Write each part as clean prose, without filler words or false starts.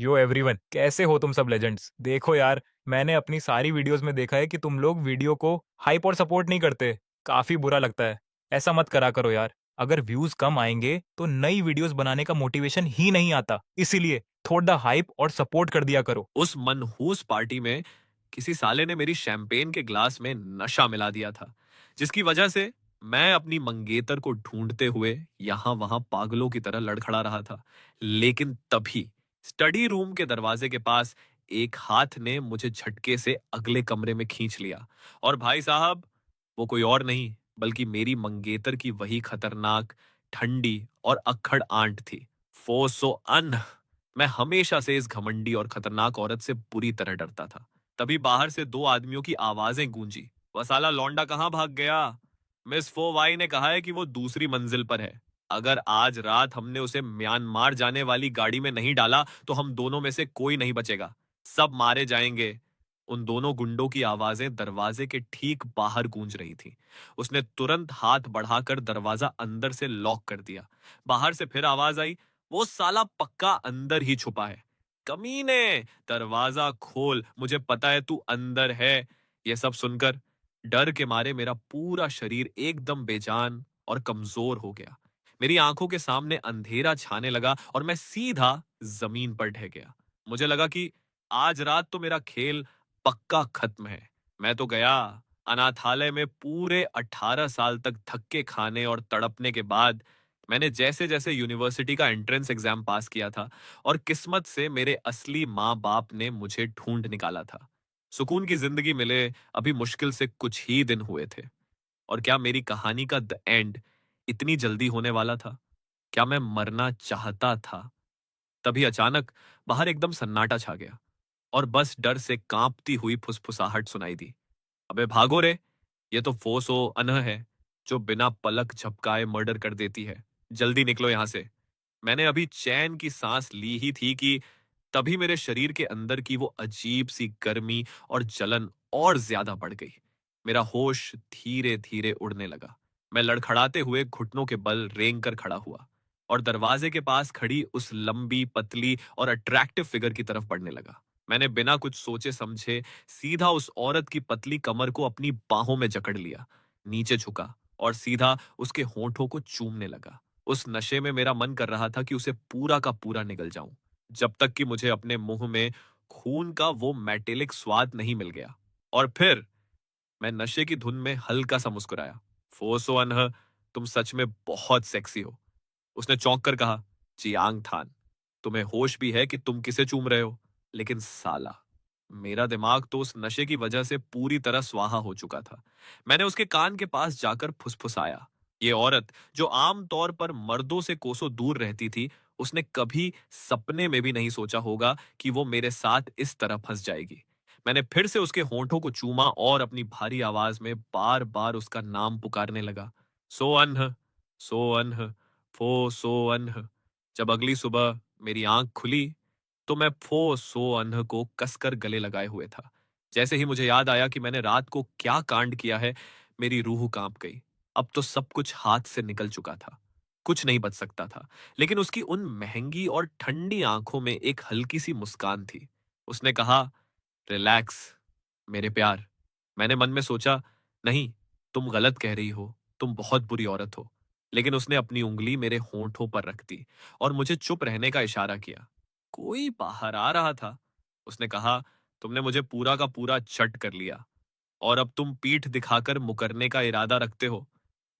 यो everyone, कैसे हो तुम सब लेजेंड्स। देखो यार, मैंने अपनी सारी वीडियोस में देखा है कि तुम लोग वीडियो को हाइप और सपोर्ट नहीं करते। काफी बुरा लगता है। ऐसा मत करा करो यार। अगर व्यूज कम आएंगे तो नई वीडियोस बनाने का मोटिवेशन ही नहीं आता। इसीलिए थोड़ा हाइप और सपोर्ट कर दिया करो। उस मनहूस पार्टी में किसी साले ने मेरी शैंपेन के ग्लास में नशा मिला दिया था, जिसकी वजह से मैं अपनी मंगेतर को ढूंढते हुए यहां वहां पागलों की तरह लड़खड़ा रहा था। लेकिन तभी स्टडी रूम के दरवाजे के पास एक हाथ ने मुझे झटके से अगले कमरे में खींच लिया। और भाई साहब, वो कोई और नहीं बल्कि मेरी मंगेतर की वही खतरनाक, ठंडी और अक्खड़ आंट थी, फोसो अन। मैं हमेशा से इस घमंडी और खतरनाक औरत से बुरी तरह डरता था। तभी बाहर से दो आदमियों की आवाजें गूंजी। वह साला लौंडा कहाँ भाग गया? मिस फोवाई ने कहा है कि वो दूसरी मंजिल पर है। अगर आज रात हमने उसे म्यांमार जाने वाली गाड़ी में नहीं डाला तो हम दोनों में से कोई नहीं बचेगा। सब मारे जाएंगे। उन दोनों गुंडों की आवाजें दरवाजे के ठीक बाहर गूंज रही थी। उसने तुरंत हाथ बढ़ाकर दरवाजा अंदर से लॉक कर दिया। बाहर से फिर आवाज आई, वो साला पक्का अंदर ही छुपा है। कमीने, दरवाजा खोल, मुझे पता है तू अंदर है। यह सब सुनकर डर के मारे मेरा पूरा शरीर एकदम बेजान और कमजोर हो गया। मेरी आंखों के सामने अंधेरा छाने लगा और मैं सीधा जमीन पर ढह गया। मुझे लगा कि आज रात तो मेरा खेल पक्का खत्म है। मैं तो गया। अनाथालय में पूरे 18 साल तक धक्के खाने और तड़पने के बाद मैंने जैसे जैसे यूनिवर्सिटी का एंट्रेंस एग्जाम पास किया था और किस्मत से मेरे असली माँ बाप ने मुझे ढूंढ निकाला था। सुकून की जिंदगी मिले अभी मुश्किल से कुछ ही दिन हुए थे। और क्या मेरी कहानी का द एंड इतनी जल्दी होने वाला था? क्या मैं मरना चाहता था? तभी अचानक बाहर एकदम सन्नाटा छा गया और बस डर से कांपती हुई फुसफुसाहट सुनाई दी। अबे भागो रे! ये तो फोसो अनह है, जो बिना पलक झपकाए मर्डर कर देती है। जल्दी निकलो यहां से। मैंने अभी चैन की सांस ली ही थी कि तभी मेरे शरीर के अंदर की वो अजीब सी गर्मी और जलन और ज्यादा बढ़ गई। मेरा होश धीरे धीरे उड़ने लगा। मैं लड़खड़ाते हुए घुटनों के बल रेंग कर खड़ा हुआ और दरवाजे के पास खड़ी उस लंबी, पतली और अट्रैक्टिव फिगर की तरफ बढ़ने लगा। मैंने बिना कुछ सोचे समझे सीधा उस औरत की पतली कमर को अपनी बाहों में जकड़ लिया, नीचे झुका और सीधा उसके होंठों को चूमने लगा। उस नशे में मेरा मन कर रहा था कि उसे पूरा का पूरा निगल जाऊं, जब तक कि मुझे अपने मुंह में खून का वो मेटेलिक स्वाद नहीं मिल गया। और फिर मैं नशे की धुन में हल्का सा मुस्कुराया। फोसो अनह, तुम सच में बहुत सेक्सी हो। उसने चौंक कर कहा, जियांग थान, तुम्हें होश भी है कि तुम किसे चूम रहे हो? लेकिन साला, मेरा दिमाग तो उस नशे की वजह से पूरी तरह स्वाहा हो चुका था। मैंने उसके कान के पास जाकर फुसफुसाया। ये औरत, जो आम तौर पर मर्दों से कोसों दूर रहती थी, उसने कभी सपने में भी नहीं सोचा होगा कि वो मेरे साथ इस तरह फंस जाएगी। मैंने फिर से उसके होंठों को चूमा और अपनी भारी आवाज में बार बार उसका नाम पुकारने लगा। सो अनह, सो अनह, फो सो अनह। जब अगली सुबह मेरी आंख खुली तो मैं फो सो अनह को कसकर गले लगाए हुए था। जैसे ही मुझे याद आया कि मैंने रात को क्या कांड किया है, मेरी रूह कांप गई। अब तो सब कुछ हाथ से निकल चुका था। कुछ नहीं बच सकता था। लेकिन उसकी उन महंगी और ठंडी आंखों में एक हल्की सी मुस्कान थी। उसने कहा, रिलैक्स मेरे प्यार। मैंने मन में सोचा, नहीं, तुम गलत कह रही हो, तुम बहुत बुरी औरत हो। लेकिन उसने अपनी उंगली मेरे होंठों पर रख दी और मुझे चुप रहने का इशारा किया। कोई बाहर आ रहा था। उसने कहा, तुमने मुझे पूरा का पूरा चट कर लिया और अब तुम पीठ दिखाकर मुकरने का इरादा रखते हो।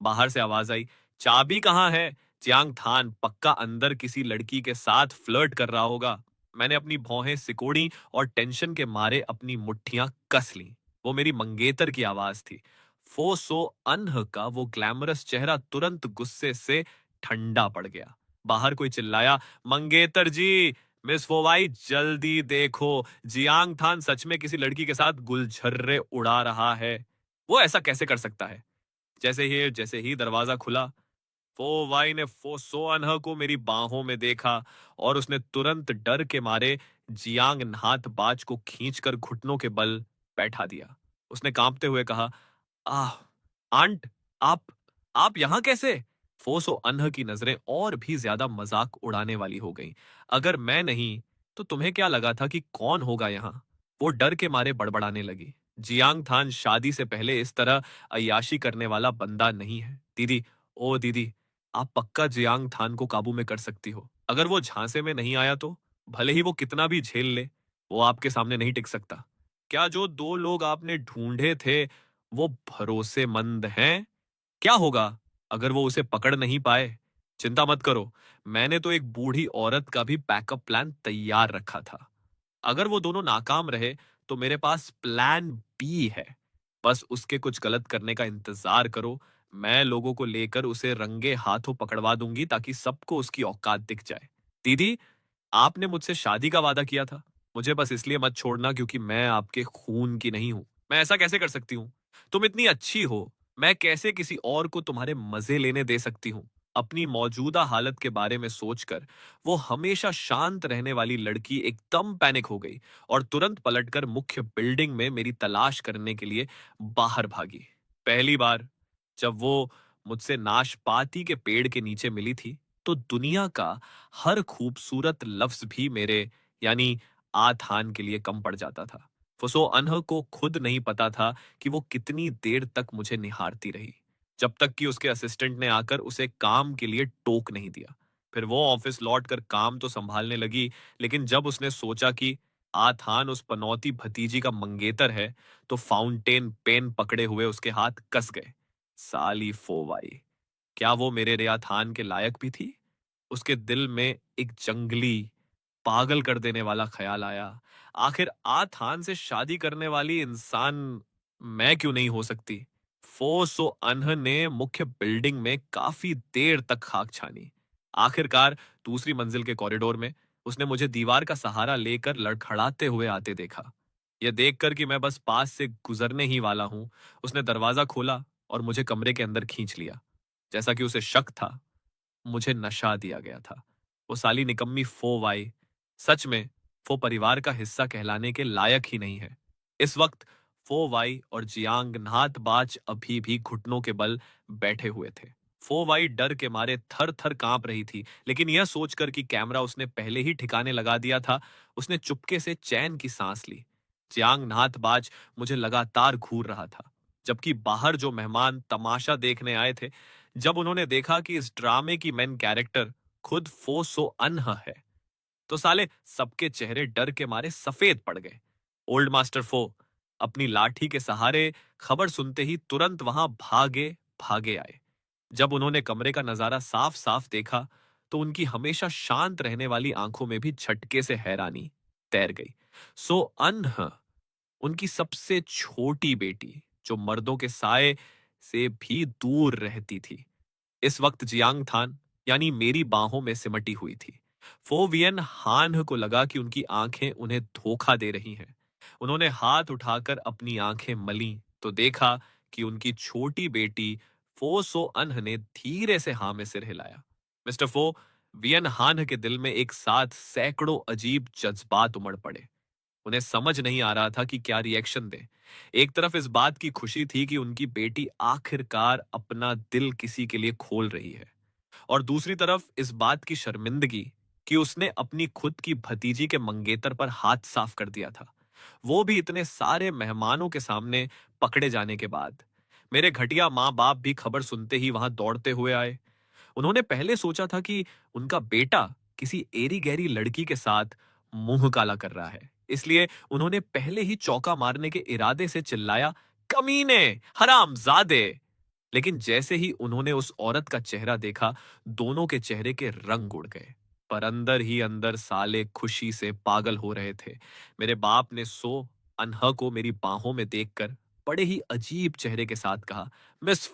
बाहर से आवाज आई, चाबी कहाँ है? जियांग थान पक्का अंदर किसी लड़की के साथ फ्लर्ट कर रहा होगा। मैंने अपनी भौहें सिकोड़ी और टेंशन के मारे अपनी मुट्ठियां कस लीं। वो मेरी मंगेतर की आवाज थी। फो सो अनह का वो ग्लैमरस चेहरा तुरंत गुस्से से ठंडा पड़ गया। बाहर कोई चिल्लाया, मंगेतर जी, मिस फोवाई जल्दी देखो, जियांग थान सच में किसी लड़की के साथ गुलछर्रे उड़ा रहा है। वो ऐसा कैसे कर सकता है? जैसे ही दरवाजा खुला, फोवाई ने फोसोअनह को मेरी बाहों में देखा और उसने तुरंत डर के मारे जियांग नाथ बाज को खींचकर घुटनों के बल बैठा दिया। उसने कांपते हुए कहा, आह, आंट, आप आप यहां कैसे? फोसो अनह की नजरें और भी ज्यादा मजाक उड़ाने वाली हो गईं। अगर मैं नहीं तो तुम्हें क्या लगा था कि कौन होगा यहाँ? वो डर के मारे बड़बड़ाने लगी। जियांग थान शादी से पहले इस तरह अय्याशी करने वाला बंदा नहीं है। दीदी, ओ दीदी, आप पक्का जियांग थान को काबू में कर सकती हो। अगर वो झांसे में नहीं आया तो? भले ही वो कितना भी झेल ले, वो आपके सामने नहीं टिक सकता। क्या जो 2 लोग आपने ढूंढे थे, वो भरोसेमंद हैं? क्या होगा अगर वो उसे पकड़ नहीं पाए? चिंता मत करो, मैंने तो एक बूढ़ी औरत का भी बैकअप प्लान तैयार रखा था। अगर वो दोनों नाकाम रहे तो मेरे पास प्लान बी है। बस उसके कुछ गलत करने का इंतजार करो। मैं लोगों को लेकर उसे रंगे हाथों पकड़वा दूंगी ताकि सबको उसकी औकात दिख जाए। दीदी, आपने मुझसे शादी का वादा किया था। मुझे बस इसलिए मत छोड़ना क्योंकि मैं आपके खून की नहीं हूं। मैं ऐसा कैसे कर सकती हूँ? तुम इतनी अच्छी हो, मैं कैसे किसी और को तुम्हारे मजे लेने दे सकती हूँ? अपनी मौजूदा हालत के बारे में सोचकर वो हमेशा शांत रहने वाली लड़की एकदम पैनिक हो गई और तुरंत पलटकर मुख्य बिल्डिंग में मेरी तलाश करने के लिए बाहर भागी। पहली बार जब वो मुझसे नाशपाती के पेड़ के नीचे मिली थी, तो दुनिया का हर खूबसूरत लफ्ज भी मेरे यानी आथान के लिए कम पड़ जाता था। फुसो अनह को खुद नहीं पता था कि वो कितनी देर तक मुझे निहारती रही, जब तक कि उसके असिस्टेंट ने आकर उसे काम के लिए टोक नहीं दिया। फिर वो ऑफिस लौटकर काम तो संभालने लगी, लेकिन जब उसने सोचा कि आथान उस पनौती भतीजी का मंगेतर है, तो फाउंटेन पेन पकड़े हुए उसके हाथ कस गए। साली फोवाई, क्या वो मेरे रियाथान के लायक भी थी? उसके दिल में एक जंगली, पागल कर देने वाला ख्याल आया। आखिर आथान से शादी करने वाली इंसान मैं क्यों नहीं हो सकती? फोसो अनह ने मुख्य बिल्डिंग में काफी देर तक खाक छानी। आखिरकार दूसरी मंजिल के कॉरिडोर में उसने मुझे दीवार का सहारा लेकर लड़खड़ाते हुए आते देखा। यह देखकर कि मैं बस पास से गुजरने ही वाला हूं, उसने दरवाजा खोला और मुझे कमरे के अंदर खींच लिया। जैसा कि उसे शक था, मुझे नशा दिया गया था। वो साली निकम्मी फो वाई सच में फो परिवार का हिस्सा कहलाने के लायक ही नहीं है। इस वक्त फो वाई और जियांग नाथबाज अभी भी घुटनों के बल बैठे हुए थे। फो वाई डर के मारे थर थर कांप रही थी, लेकिन यह सोचकर कि कैमरा उसने पहले ही ठिकाने लगा दिया था, उसने चुपके से चैन की सांस ली। जियांग नाथबाज मुझे लगातार घूर रहा था, जबकि बाहर जो मेहमान तमाशा देखने आए थे, जब उन्होंने देखा कि इस ड्रामे की मेन कैरेक्टर खुद फो सो अनह है, तो साले सबके चेहरे डर के मारे सफेद पड़ गए। ओल्ड मास्टर फो अपनी लाठी के सहारे खबर सुनते ही तुरंत वहां भागे भागे आए। जब उन्होंने कमरे का नजारा साफ साफ देखा, तो उनकी हमेशा शांत रहने वाली आंखों में भी झटके से हैरानी तैर गई। सो अनह उनकी सबसे छोटी बेटी, जो मर्दों के साए से भी दूर रहती थी, इस वक्त जियांग थान यानी मेरी बाहों में सिमटी हुई थी। फोवियन हान को लगा कि उनकी आंखें उन्हें धोखा दे रही हैं। उन्होंने हाथ उठाकर अपनी आंखें मली तो देखा कि उनकी छोटी बेटी फो सो अनह ने धीरे से हाँ में सिर हिलाया। मिस्टर फो, वियन हान के दिल में एक साथ सैकड़ों अजीब जज्बात उमड़ पड़े। उन्हें समझ नहीं आ रहा था कि क्या रिएक्शन दें। एक तरफ इस बात की खुशी थी कि उनकी बेटी आखिरकार अपना दिल किसी के लिए खोल रही है, और दूसरी तरफ इस बात की शर्मिंदगी कि उसने अपनी खुद की भतीजी के मंगेतर पर हाथ साफ कर दिया था, वो भी इतने सारे मेहमानों के सामने पकड़े जाने के बाद। मेरे घटिया माँ बाप भी खबर सुनते ही वहां दौड़ते हुए आए। उन्होंने पहले सोचा था कि उनका बेटा किसी एरी गहरी लड़की के साथ मुंह काला कर रहा है, इसलिए उन्होंने पहले ही चौका मारने के इरादे से चिल्लाया, कमीने, हरामजादे। लेकिन जैसे ही उन्होंने उस औरत का चेहरा देखा, दोनों के चेहरे के रंग उड़ गए, पर अंदर ही अंदर साले खुशी से पागल हो रहे थे। मेरे बाप ने सो अनहा को मेरी बाहों में देखकर बड़े ही अजीब चेहरे के साथ कहा, मिस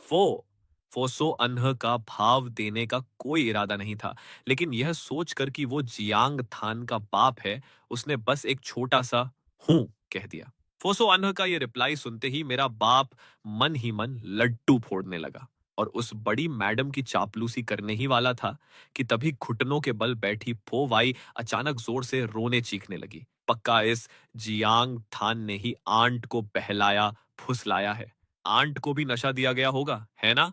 फोसो अनह का भाव देने का कोई इरादा नहीं था, लेकिन यह सोचकर कि वो जियांग थान का बाप है, उसने बस एक छोटा सा हूं कह दिया। फोसो अनह का यह रिप्लाई सुनते ही मेरा बाप मन ही मन लड्डू फोड़ने लगा और उस बड़ी मैडम की चापलूसी करने ही वाला था कि तभी घुटनों के बल बैठी फोवाई अचानक जोर से रोने चीखने लगी। पक्का इस जियांग थान ने ही आंट को बहलाया फुसलाया है। आंट को भी नशा दिया गया होगा, है ना?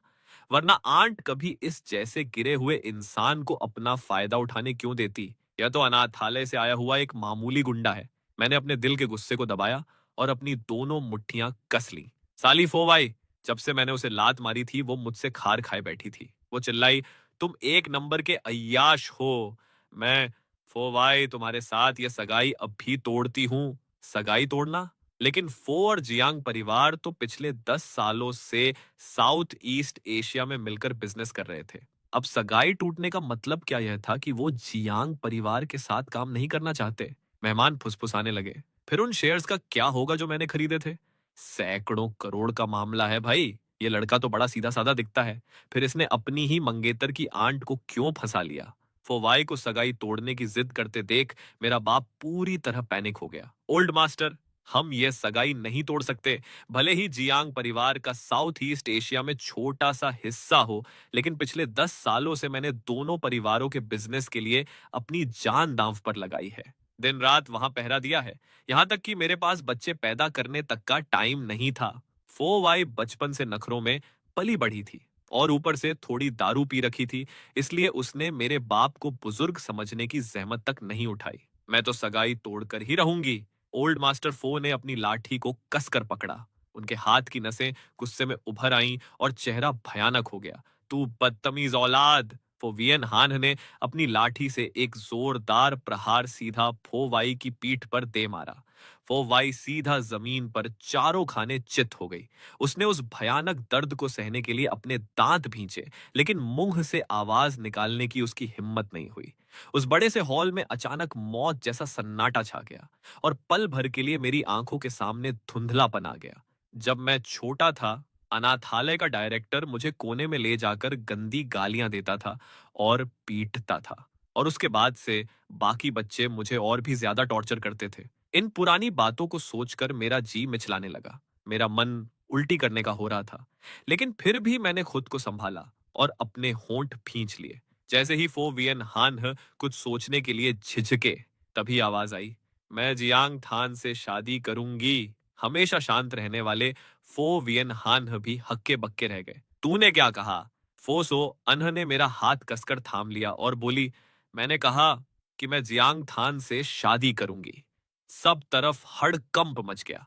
वरना आंट कभी इस जैसे गिरे हुए इंसान को अपना फायदा उठाने क्यों देती? यह तो अनाथालय से आया हुआ एक मामूली गुंडा है। मैंने अपने दिल के गुस्से को दबाया और अपनी दोनों मुट्ठियां कस ली। साली फोवाई, जब से मैंने उसे लात मारी थी वो मुझसे खार खाए बैठी थी। वो चिल्लाई, तुम एक नंबर के अय्याश हो। मैं, फोवाई तुम्हारे साथ ये सगाई अब भी तोड़ती हूँ। सगाई तोड़ना? लेकिन फो और जियांग परिवार तो पिछले 10 सालों से साउथ ईस्ट एशिया में मिलकर बिजनेस कर रहे थे। अब सगाई टूटने का मतलब क्या यह था कि वो जियांग परिवार के साथ काम नहीं करना चाहते? मेहमान फुसफुसाने लगे। फिर उन शेयर्स का क्या होगा जो मैंने खरीदे थे? सैकड़ों करोड़ का मामला है भाई। ये लड़का तो बड़ा सीधा साधा दिखता है, फिर इसने अपनी ही मंगेतर की आंट को क्यों फंसा लिया? फोवाई को सगाई तोड़ने की जिद करते देख मेरा बाप पूरी तरह पैनिक हो गया। ओल्ड मास्टर, हम ये सगाई नहीं तोड़ सकते। भले ही जियांग परिवार का साउथ ईस्ट एशिया में छोटा सा हिस्सा हो, लेकिन पिछले 10 सालों से मैंने दोनों परिवारों के बिजनेस के लिए अपनी जान दांव पर लगाई है। दिन रात वहां पहरा दिया है। यहां तक कि मेरे पास बच्चे पैदा करने तक का टाइम नहीं था। फोवाई बचपन से नखरों में पली बढ़ी थी और ऊपर से थोड़ी दारू पी रखी थी, इसलिए उसने मेरे बाप को बुजुर्ग समझने की जहमत तक नहीं उठाई। मैं तो सगाई तोड़कर ही रहूंगी। ओल्ड मास्टर फो ने अपनी लाठी को कसकर पकड़ा। उनके हाथ की नसें गुस्से में उभर आईं और चेहरा भयानक हो गया। तू बदतमीज औलाद! फोवियन हान ने अपनी लाठी से एक जोरदार प्रहार सीधा फोवाई की पीठ पर दे मारा। फोवाई सीधा जमीन पर चारों खाने चित हो गई। उसने उस भयानक दर्द को सहने के लिए अपने दांत भींचे, लेकिन मुंह से आवाज निकालने की उसकी हिम्मत नहीं हुई। उस बड़े से हॉल में अचानक मौत जैसा सन्नाटा छा गया और पल भर के लिए मेरी आंखों के सामने धुंधलापन आ गया। जब मैं छोटा था, अनाथालय का डायरेक्टर मुझे कोने में ले जाकर गंदी गालियां देता था और पीटता था, और उसके बाद से बाकी बच्चे मुझे और भी ज्यादा टॉर्चर करते थे। इन पुरानी बातों को सोचकर मेरा जी मिचलाने लगा। मेरा मन उल्टी करने का हो रहा था, लेकिन फिर भी मैंने खुद को संभाला और अपने होंठ भींच लिए। जैसे ही फो वियन हान कुछ सोचने के लिए झिझके, तभी आवाज आई, मैं जियांग थान से शादी करूंगी। हमेशा शांत रहने वाले फो वियन हान भी हक्के बक्के रह गए। तूने क्या कहा? फोसो अनह ने मेरा हाथ कसकर थाम लिया और बोली, मैंने कहा कि मैं जियांग थान से शादी करूंगी। सब तरफ हड़कंप मच गया।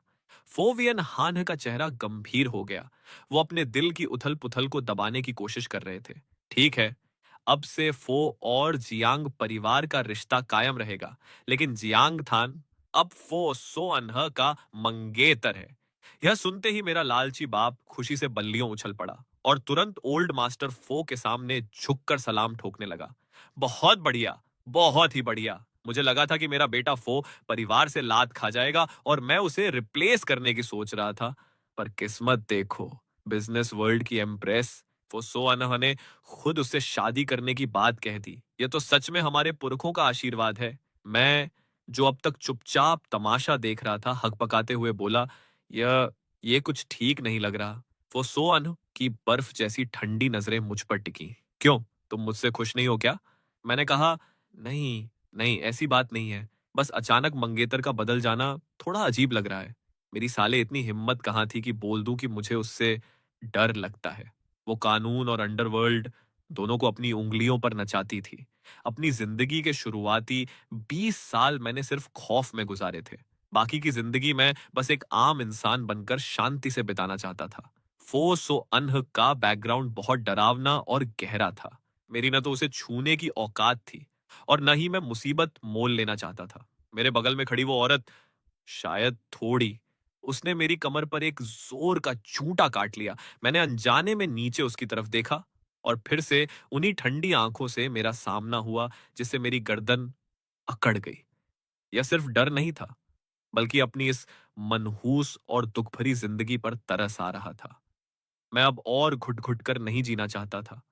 फोवियन हान का चेहरा गंभीर हो गया। वो अपने दिल की उथल पुथल को दबाने की कोशिश कर रहे थे। ठीक है, अब से फो और जियांग परिवार का रिश्ता कायम रहेगा, लेकिन जियांग थान अब फो सो अनह का मंगेतर है। यह सुनते ही मेरा लालची बाप खुशी से बल्लियों उछल पड़ा और तुरंत ओल्ड मास्टर फो के सामने झुककर सलाम ठोकने लगा। बहुत बढ़िया, बहुत ही बढ़िया। मुझे लगा था कि मेरा बेटा फो परिवार से लात खा जाएगा और मैं उसे रिप्लेस करने की सोच रहा था, पर किस्मत देखो, बिजनेस वर्ल्ड की एम्प्रेस वो सो अनह ने खुद उससे शादी करने की बात कह दी। ये तो सच में हमारे पुरखों का आशीर्वाद है। मैं, जो अब तक चुपचाप तमाशा देख रहा था, हकपकाते हुए बोला, यह ये कुछ ठीक नहीं लग रहा। वो सो अनह की बर्फ जैसी ठंडी नजरें मुझ पर टिकी। क्यों, तुम मुझसे खुश नहीं हो क्या? मैंने कहा, नहीं नहीं, ऐसी बात नहीं है। बस अचानक मंगेतर का बदल जाना थोड़ा अजीब लग रहा है। मेरी साले इतनी हिम्मत कहाँ थी कि बोल दूं कि मुझे उससे डर लगता है। वो कानून और अंडरवर्ल्ड दोनों को अपनी उंगलियों पर नचाती थी। अपनी जिंदगी के शुरुआती 20 साल मैंने सिर्फ खौफ में गुजारे थे। बाकी की जिंदगी में बस एक आम इंसान बनकर शांति से बिताना चाहता था। फो सो अनह का बैकग्राउंड बहुत डरावना और गहरा था। मेरी न तो उसे छूने की औकात थी और न ही मैं मुसीबत मोल लेना चाहता था। मेरे बगल में खड़ी वो औरत, शायद थोड़ी, उसने मेरी कमर पर एक जोर का चूंटा काट लिया। मैंने अनजाने में नीचे उसकी तरफ देखा और फिर से उन्हीं ठंडी आंखों से मेरा सामना हुआ, जिससे मेरी गर्दन अकड़ गई। यह सिर्फ डर नहीं था, बल्कि अपनी इस मनहूस और दुख भरी जिंदगी पर तरस आ रहा था। मैं अब और घुट घुट कर नहीं जीना चाहता था।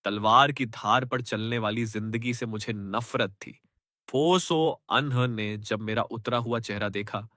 तलवार की धार पर चलने वाली जिंदगी से मुझे नफरत थी। फोसो अनह ने जब मेरा उतरा हुआ चेहरा देखा,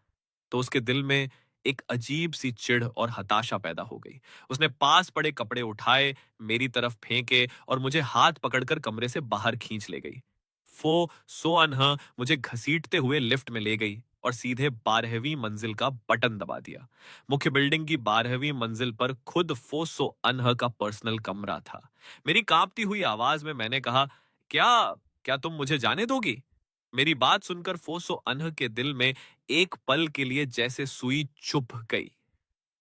तो उसके दिल में एक अजीब सी चिढ़ और हताशा पैदा हो गई। उसने पास पड़े कपड़े उठाए, मेरी तरफ फेंके और मुझे हाथ पकड़कर कमरे से बाहर खींच ले गई। फो सो अनह मुझे घसीटते हुए लिफ्ट में ले गई और सीधे 12वीं मंजिल का बटन दबा दिया। मुख्य बिल्डिंग की 12वीं मंजिल पर खुद फो सो अनह का पर्सनल कमरा था। मेरी कांपती हुई आवाज में मैंने कहा, क्या क्या तुम मुझे जाने दोगी? मेरी बात सुनकर फोसो अनह के दिल में एक पल के लिए जैसे सुई चुभ गई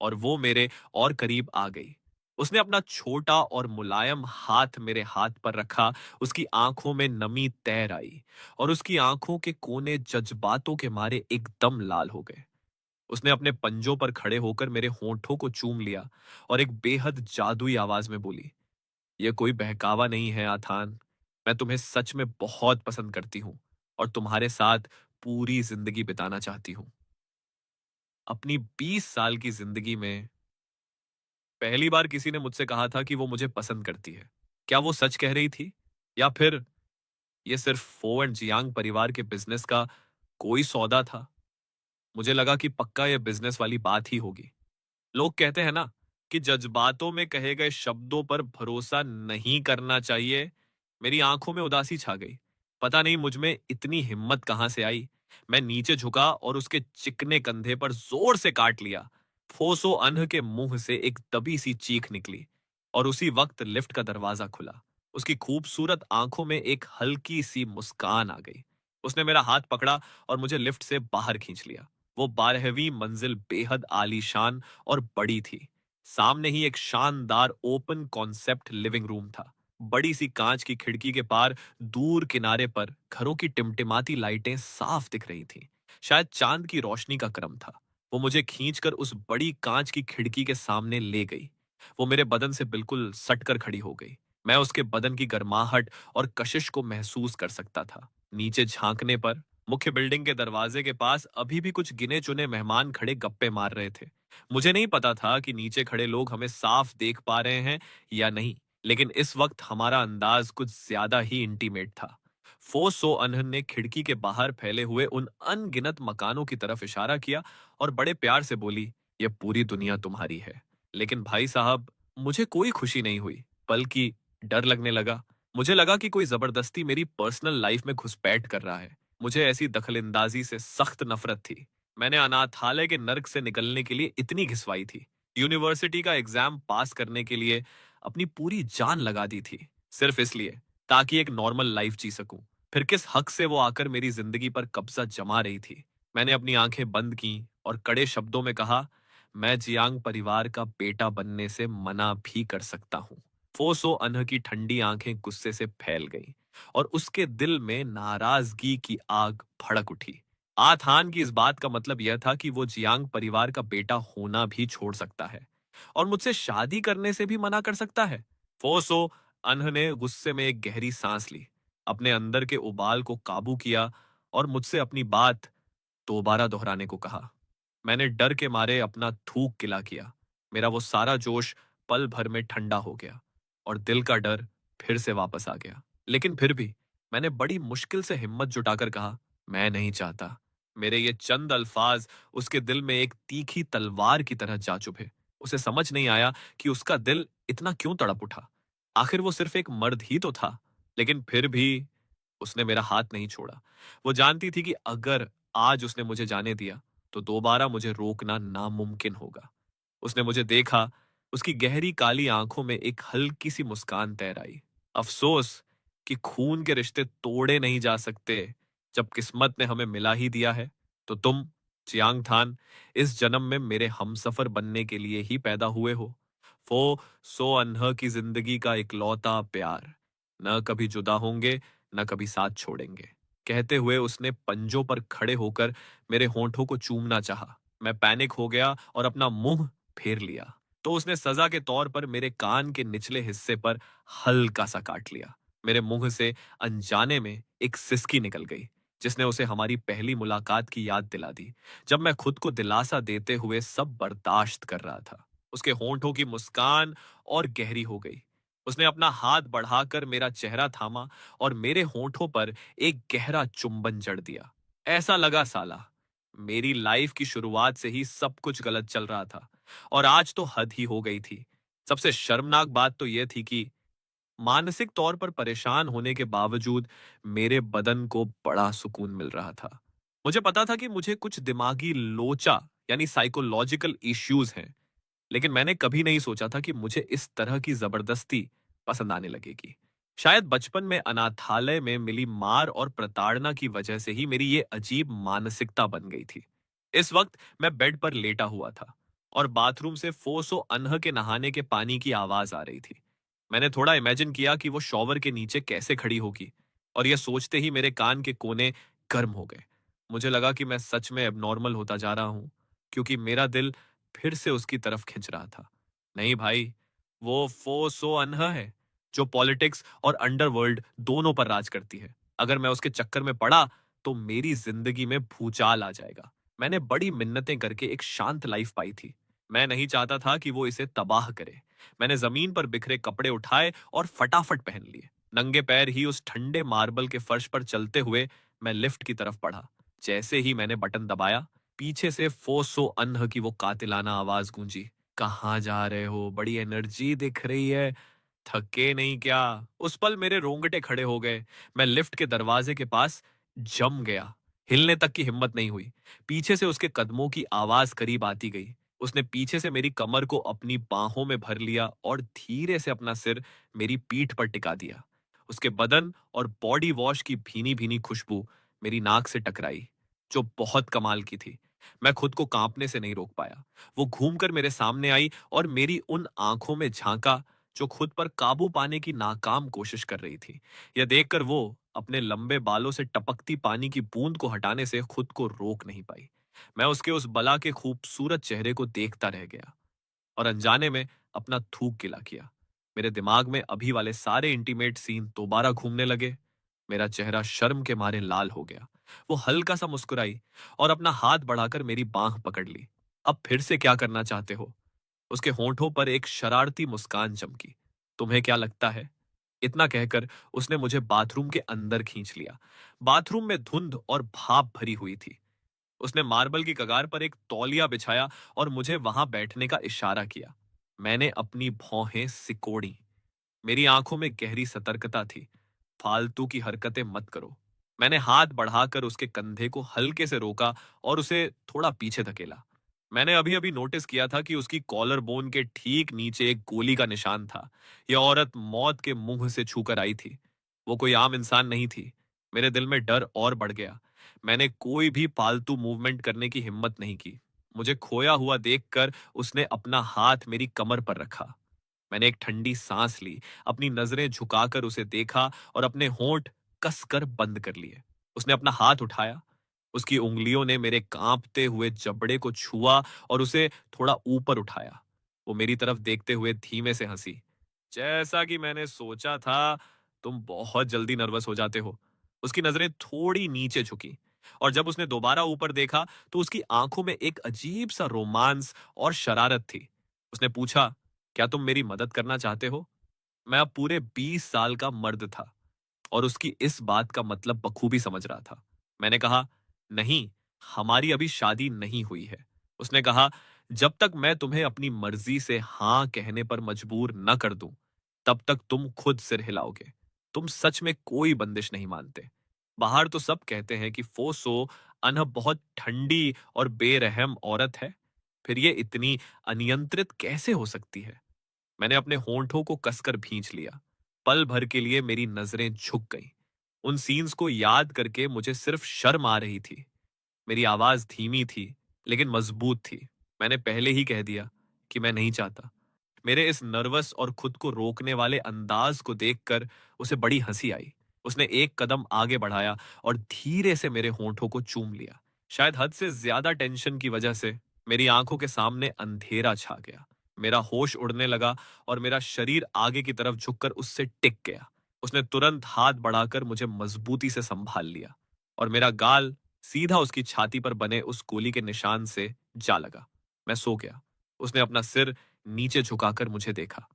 और वो मेरे और करीब आ गई। उसने अपना छोटा और मुलायम हाथ मेरे हाथ पर रखा। उसकी आंखों में नमी तैर आई और उसकी आंखों के कोने जज्बातों के मारे एकदम लाल हो गए। उसने अपने पंजों पर खड़े होकर मेरे होंठों को चूम लिया और एक बेहद जादुई आवाज में बोली, यह कोई बहकावा नहीं है आथान। मैं तुम्हें सच में बहुत पसंद करती हूँ और तुम्हारे साथ पूरी जिंदगी बिताना चाहती हूँ। अपनी 20 साल की जिंदगी में पहली बार किसी ने मुझसे कहा था कि वो मुझे पसंद करती है। क्या वो सच कह रही थी या फिर ये सिर्फ फो एंड जियांग परिवार के बिजनेस का कोई सौदा था? मुझे लगा कि पक्का ये बिजनेस वाली बात ही होगी। लोग कहते हैं ना कि जज्बातों में कहे गए शब्दों पर भरोसा नहीं करना चाहिए। मेरी आंखों में उदासी छा गई। पता नहीं मुझ में इतनी हिम्मत कहां से आई। मैं नीचे झुका और उसके चिकने कंधे पर जोर से काट लिया। फोसो अनह के मुंह से एक दबी सी चीख निकली और उसी वक्त लिफ्ट का दरवाजा खुला। उसकी खूबसूरत आंखों में एक हल्की सी मुस्कान आ गई। उसने मेरा हाथ पकड़ा और मुझे लिफ्ट से बाहर खींच लिया। वो 12वीं मंजिल बेहद आलीशान और बड़ी थी। सामने ही एक शानदार ओपन कॉन्सेप्ट लिविंग रूम था। बड़ी सी कांच की खिड़की के पार दूर किनारे पर घरों की टिमटिमाती लाइटें साफ दिख रही थीं। शायद चांद की रोशनी का क्रम था। वो मुझे खींचकर उस बड़ी कांच की खिड़की के सामने ले गई। वो मेरे बदन से बिल्कुल सटकर खड़ी हो गई। मैं उसके बदन की गर्माहट और कशिश को महसूस कर सकता था। नीचे झांकने पर मुख्य बिल्डिंग के दरवाजे के पास अभी भी कुछ गिने चुने मेहमान खड़े गप्पे मार रहे थे। मुझे नहीं पता था कि नीचे खड़े लोग हमें साफ देख पा रहे हैं या नहीं, लेकिन इस वक्त हमारा अंदाज कुछ ज्यादा ही इंटीमेट था। फो सो अनहन ने खिड़की के बाहर फैले हुए उन अनगिनत मकानों की तरफ इशारा किया और बड़े प्यार से बोली, यह पूरी दुनिया तुम्हारी है। लेकिन भाई साहब, मुझे कोई खुशी नहीं हुई, बल्कि डर लगने लगा। मुझे लगा कि कोई जबरदस्ती मेरी पर्सनल लाइफ में घुसपैठ कर रहा है। मुझे ऐसी दखलंदाजी से सख्त नफरत थी। मैंने अनाथालय के नर्क से निकलने के लिए इतनी घिसवाई थी। यूनिवर्सिटी का एग्जाम पास करने के लिए अपनी पूरी जान लगा दी थी, सिर्फ इसलिए ताकि एक नॉर्मल लाइफ जी सकूं। फिर किस हक से वो आकर मेरी जिंदगी पर कब्जा जमा रही थी? मैंने अपनी आंखें बंद की और कड़े शब्दों में कहा, मैं जियांग परिवार का बेटा बनने से मना भी कर सकता हूँ। फोसो अनह की ठंडी आंखें गुस्से से फैल गईं और उसके दिल में नाराजगी की आग भड़क उठी। आथान की इस बात का मतलब यह था कि वो जियांग परिवार का बेटा होना भी छोड़ सकता है और मुझसे शादी करने से भी मना कर सकता है। फोसो अनह ने गुस्से में एक गहरी सांस ली, अपने अंदर के उबाल को काबू किया और मुझसे अपनी बात दोबारा दोहराने को कहा। मैंने डर के मारे अपना थूक गिला किया। मेरा वो सारा जोश पल भर में ठंडा हो गया और दिल का डर फिर से वापस आ गया। लेकिन फिर भी मैंने बड़ी मुश्किल से हिम्मत जुटाकर कहा, मैं नहीं चाहता। मेरे ये चंद अल्फाज उसके दिल में एक तीखी तलवार की तरह जा चुभे। उसे समझ नहीं आया कि उसका दिल इतना क्यों तड़प उठा। आखिर वो सिर्फ एक मर्द ही तो था। लेकिन फिर भी उसने मेरा हाथ नहीं छोड़ा। वो जानती थी कि अगर आज उसने मुझे जाने दिया तो दोबारा मुझे रोकना नामुमकिन होगा। उसने मुझे देखा। उसकी गहरी काली आंखों में एक हल्की सी मुस्कान तैर आई। अफसोस कि खून के रिश्ते तोड़े नहीं जा सकते। जब किस्मत ने हमें मिला ही दिया है तो तुम, चियांग थान, इस जन्म में मेरे हमसफर बनने के लिए ही पैदा हुए हो। फो सो अनह की जिंदगी का इकलौता प्यार। न कभी जुदा होंगे, न कभी साथ छोड़ेंगे। कहते हुए उसने पंजों पर खड़े होकर मेरे होंठों को चूमना चाहा। मैं पैनिक हो गया और अपना मुंह फेर लिया। तो उसने सजा के तौर पर मेरे कान के निचले हिस्से पर हल्का सा काट लिया। मेरे मुंह से अनजाने में एक सिसकी निकल गई, जिसने उसे हमारी पहली मुलाकात की याद दिला दी, जब मैं खुद को दिलासा देते हुए सब बर्दाश्त कर रहा था। उसके होंठों की मुस्कान और गहरी हो गई। उसने अपना हाथ बढ़ाकर मेरा चेहरा थामा और मेरे होंठों पर एक गहरा चुंबन जड़ दिया। ऐसा लगा साला मेरी लाइफ की शुरुआत से ही सब कुछ गलत चल रहा था और आज तो हद ही हो गई थी। सबसे शर्मनाक बात तो यह थी कि मानसिक तौर पर परेशान होने के बावजूद मेरे बदन को बड़ा सुकून मिल रहा था। मुझे पता था कि मुझे कुछ दिमागी लोचा यानी साइकोलॉजिकल इश्यूज हैं, लेकिन मैंने कभी नहीं सोचा था कि मुझे इस तरह की जबरदस्ती पसंद आने लगेगी। शायद बचपन में अनाथालय में मिली मार और प्रताड़ना की वजह से ही मेरी ये अजीब मानसिकता बन गई थी। इस वक्त मैं बेड पर लेटा हुआ था और बाथरूम से फोसो अनह के नहाने के पानी की आवाज आ रही थी। मैंने थोड़ा इमेजिन किया कि वो शॉवर के नीचे कैसे खड़ी होगी, और यह सोचते ही मेरे कान के कोने गर्म हो गए। मुझे लगा कि मैं सच में एबनॉर्मल होता जा रहा हूं, क्योंकि मेरा दिल फिर से उसकी तरफ खिंच रहा था। नहीं भाई, वो फोसो अनह है जो पॉलिटिक्स और अंडरवर्ल्ड दोनों पर राज करती है। अगर मैं उसके चक्कर में पड़ा तो मेरी जिंदगी में भूचाल आ जाएगा। मैंने बड़ी मिन्नतें करके एक शांत लाइफ पाई थी। मैं नहीं चाहता था कि वो इसे तबाह करे। मैंने जमीन पर बिखरे कपड़े उठाए और फटाफट पहन लिए। नंगे पैर ही उस ठंडे मार्बल के फर्श पर चलते हुए मैं लिफ्ट की तरफ बढ़ा। जैसे ही मैंने बटन दबाया, पीछे से फोसो अनह की वो कातिलाना आवाज गूंजी। कहाँ जा रहे हो? बड़ी एनर्जी दिख रही है, थके नहीं क्या? उस पल मेरे रोंगटे खड़े हो गए। मैं लिफ्ट के दरवाजे के पास जम गया। हिलने तक की हिम्मत नहीं हुई। पीछे से उसके कदमों की आवाज करीब आती गई। उसने पीछे से मेरी कमर को अपनी बाहों में भर लिया और धीरे से अपना सिर मेरी पीठ पर टिका दिया। उसके बदन और बॉडी वॉश की भीनी भीनी खुशबू मेरी नाक से टकराई, जो बहुत कमाल की थी। मैं खुद को कांपने से नहीं रोक पाया। वो घूमकर मेरे सामने आई और मेरी उन आंखों में झांका जो खुद पर काबू पाने की नाकाम कोशिश कर रही थी। यह देखकर वो अपने लंबे बालों से टपकती पानी की बूंद को हटाने से खुद को रोक नहीं पाई। मैं उसके उस बला के खूबसूरत चेहरे को देखता रह गया और अनजाने में अपना थूक गिला किया। मेरे दिमाग में अभी वाले सारे इंटीमेट सीन दोबारा घूमने लगे। मेरा चेहरा शर्म के मारे लाल हो गया। वो हल्का सा मुस्कुराई और अपना हाथ बढ़ाकर मेरी बांह पकड़ ली। अब फिर से क्या करना चाहते हो? उसके होंठों पर एक शरारती मुस्कान चमकी। तुम्हें क्या लगता है? इतना कहकर उसने मुझे बाथरूम के अंदर खींच लिया। बाथरूम में धुंध और भाप भरी हुई थी। उसने मार्बल की कगार पर एक तौलिया बिछाया और मुझे वहां बैठने का इशारा किया। मैंने अपनी भौहें सिकोड़ी। मेरी आंखों में गहरी सतर्कता थी। फालतू की हरकतें मत करो। मैंने हाथ बढ़ाकर उसके कंधे को हल्के से रोका और उसे थोड़ा पीछे धकेला। मैंने अभी अभी नोटिस किया था कि उसकी कॉलर बोन के ठीक नीचे एक गोली का निशान था। यह औरत मौत के मुंह से छूकर आई थी। वो कोई आम इंसान नहीं थी। मेरे दिल में डर और बढ़ गया। मैंने कोई भी फालतू मूवमेंट करने की हिम्मत नहीं की। मुझे खोया हुआ देखकर उसने अपना हाथ मेरी कमर पर रखा। मैंने एक ठंडी सांस ली, अपनी नजरें झुकाकर उसे देखा और अपने होंठ कसकर बंद कर लिए। उसने अपना हाथ उठाया। उसकी उंगलियों ने मेरे कांपते हुए जबड़े को छुआ और उसे थोड़ा ऊपर उठाया। वो मेरी तरफ देखते हुए धीमे से हंसी। जैसा कि मैंने सोचा था, तुम बहुत जल्दी नर्वस हो जाते हो। उसकी नजरें थोड़ी नीचे झुकी और जब उसने दोबारा ऊपर देखा तो उसकी आंखों में एक अजीब सा रोमांस और शरारत थी। उसने पूछा, क्या तुम मेरी मदद करना चाहते हो? मैं अब पूरे 20 साल का मर्द था और उसकी इस बात का मतलब बखूबी समझ रहा था। मैंने कहा, नहीं, हमारी अभी शादी नहीं हुई है। उसने कहा, जब तक मैं तुम्हें अपनी मर्जी से हाँ कहने पर मजबूर न कर दूं, तब तक तुम खुद सिर हिलाओगे। तुम सच में कोई बंदिश नहीं मानते। बाहर तो सब कहते हैं कि फोसो अनह बहुत ठंडी और बेरहम औरत है। फिर ये इतनी अनियंत्रित कैसे हो सकती है? मैंने अपने होंठों को कसकर भींच लिया। पल भर के लिए मेरी नजरें झुक गईं। उन सीन्स को याद करके मुझे सिर्फ शर्म आ रही थी। मेरी आवाज धीमी थी, लेकिन मजबूत थी। मैंने पहले ही कह दिया कि मैं नहीं चाहता। मेरे इस नर्वस और खुद को रोकने वाले अंदाज को देखकर उसे बड़ी हंसी आई। उसने एक कदम आगे बढ़ाया और धीरे से मेरे होंठों को चूम लिया। शायद हद से ज्यादा टेंशन की वजह से मेरी आंखों के सामने अंधेरा छा गया। मेरा होश उड़ने लगा और मेरा शरीर आगे की तरफ झुककर उससे टिक गया। उसने तुरंत हाथ बढ़ाकर मुझे मजबूती से संभाल लिया और मेरा गाल सीधा उसकी छाती पर बने उस गोली के निशान से जा लगा। मैं सो गया। उसने अपना सिर नीचे झुकाकर मुझे देखा।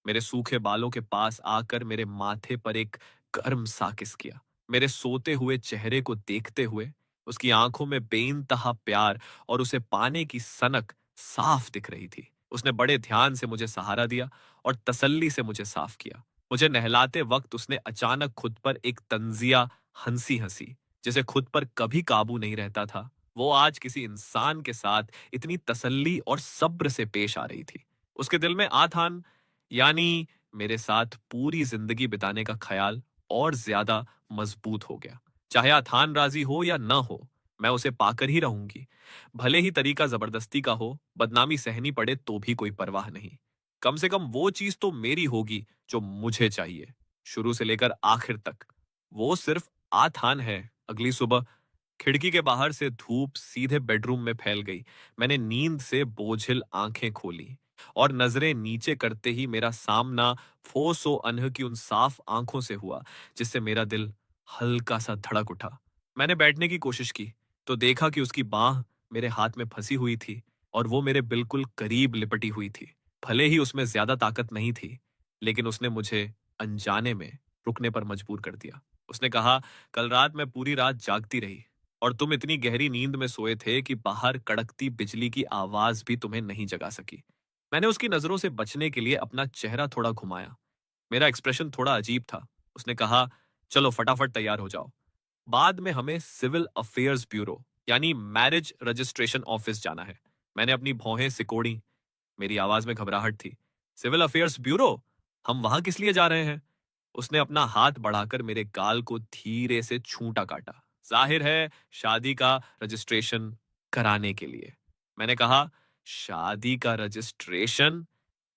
मेरे सूखे बालों के पास आकर मेरे माथे पर एक गर्म सा किस किया। मेरे सोते हुए चेहरे को देखते हुए उसकी आंखों में बेइंतहा प्यार और उसे पाने की सनक साफ दिख रही थी। उसने बड़े ध्यान से मुझे सहारा दिया और तसल्ली से मुझे साफ किया। मुझे नहलाते वक्त उसने अचानक खुद पर एक तंजिया हंसी हंसी, जिसे खुद पर कभी काबू नहीं रहता था। वो आज किसी इंसान के साथ इतनी तसल्ली और सब्र से पेश आ रही थी। उसके दिल में आथान, यानी मेरे साथ पूरी जिंदगी बिताने का ख्याल और ज्यादा मजबूत हो गया। चाहे आथान राजी हो या न हो, मैं उसे पाकर ही रहूंगी। भले ही तरीका जबरदस्ती का हो, बदनामी सहनी पड़े तो भी कोई परवाह नहीं। कम से कम वो चीज तो मेरी होगी जो मुझे चाहिए, शुरू से लेकर आखिर तक। वो सिर्फ आथान है। अगली सुबह खिड़की के बाहर से धूप सीधे बेडरूम में फैल गई। मैंने नींद से बोझिल आंखें खोली और नजरें नीचे करते ही मेरा सामना फोसो अनह की उन साफ आंखों से हुआ, जिससे मेरा दिल हल्का सा धड़क उठा। मैंने बैठने की कोशिश की तो देखा कि उसकी बाह मेरे हाथ में फंसी हुई थी और वो मेरे बिल्कुल करीब लिपटी हुई थी। भले ही उसमें ज्यादा ताकत नहीं थी, लेकिन उसने मुझे अनजाने में रुकने पर मजबूर कर दिया। उसने कहा, कल रात मैं पूरी रात जागती रही और तुम इतनी गहरी नींद में सोए थे कि बाहर कड़कती बिजली की आवाज भी तुम्हें नहीं जगा सकी। मैंने उसकी नजरों से बचने के लिए अपना चेहरा थोड़ा घुमाया। मेरा एक्सप्रेशन थोड़ा अजीब था। उसने कहा, चलो फटाफट तैयार हो जाओ, बाद में हमें सिविल अफेयर्स ब्यूरो यानी मैरिज रजिस्ट्रेशन ऑफिस जाना है। मैंने अपनी भौहें सिकोड़ी। मेरी आवाज में घबराहट थी। Civil affairs bureau? हम वहां किस लिए जा रहे हैं? उसने अपना हाथ बढ़ाकर मेरे गाल को धीरे से छूंटा काटा। जाहिर है, शादी का रजिस्ट्रेशन कराने के लिए। मैंने कहा, शादी का रजिस्ट्रेशन?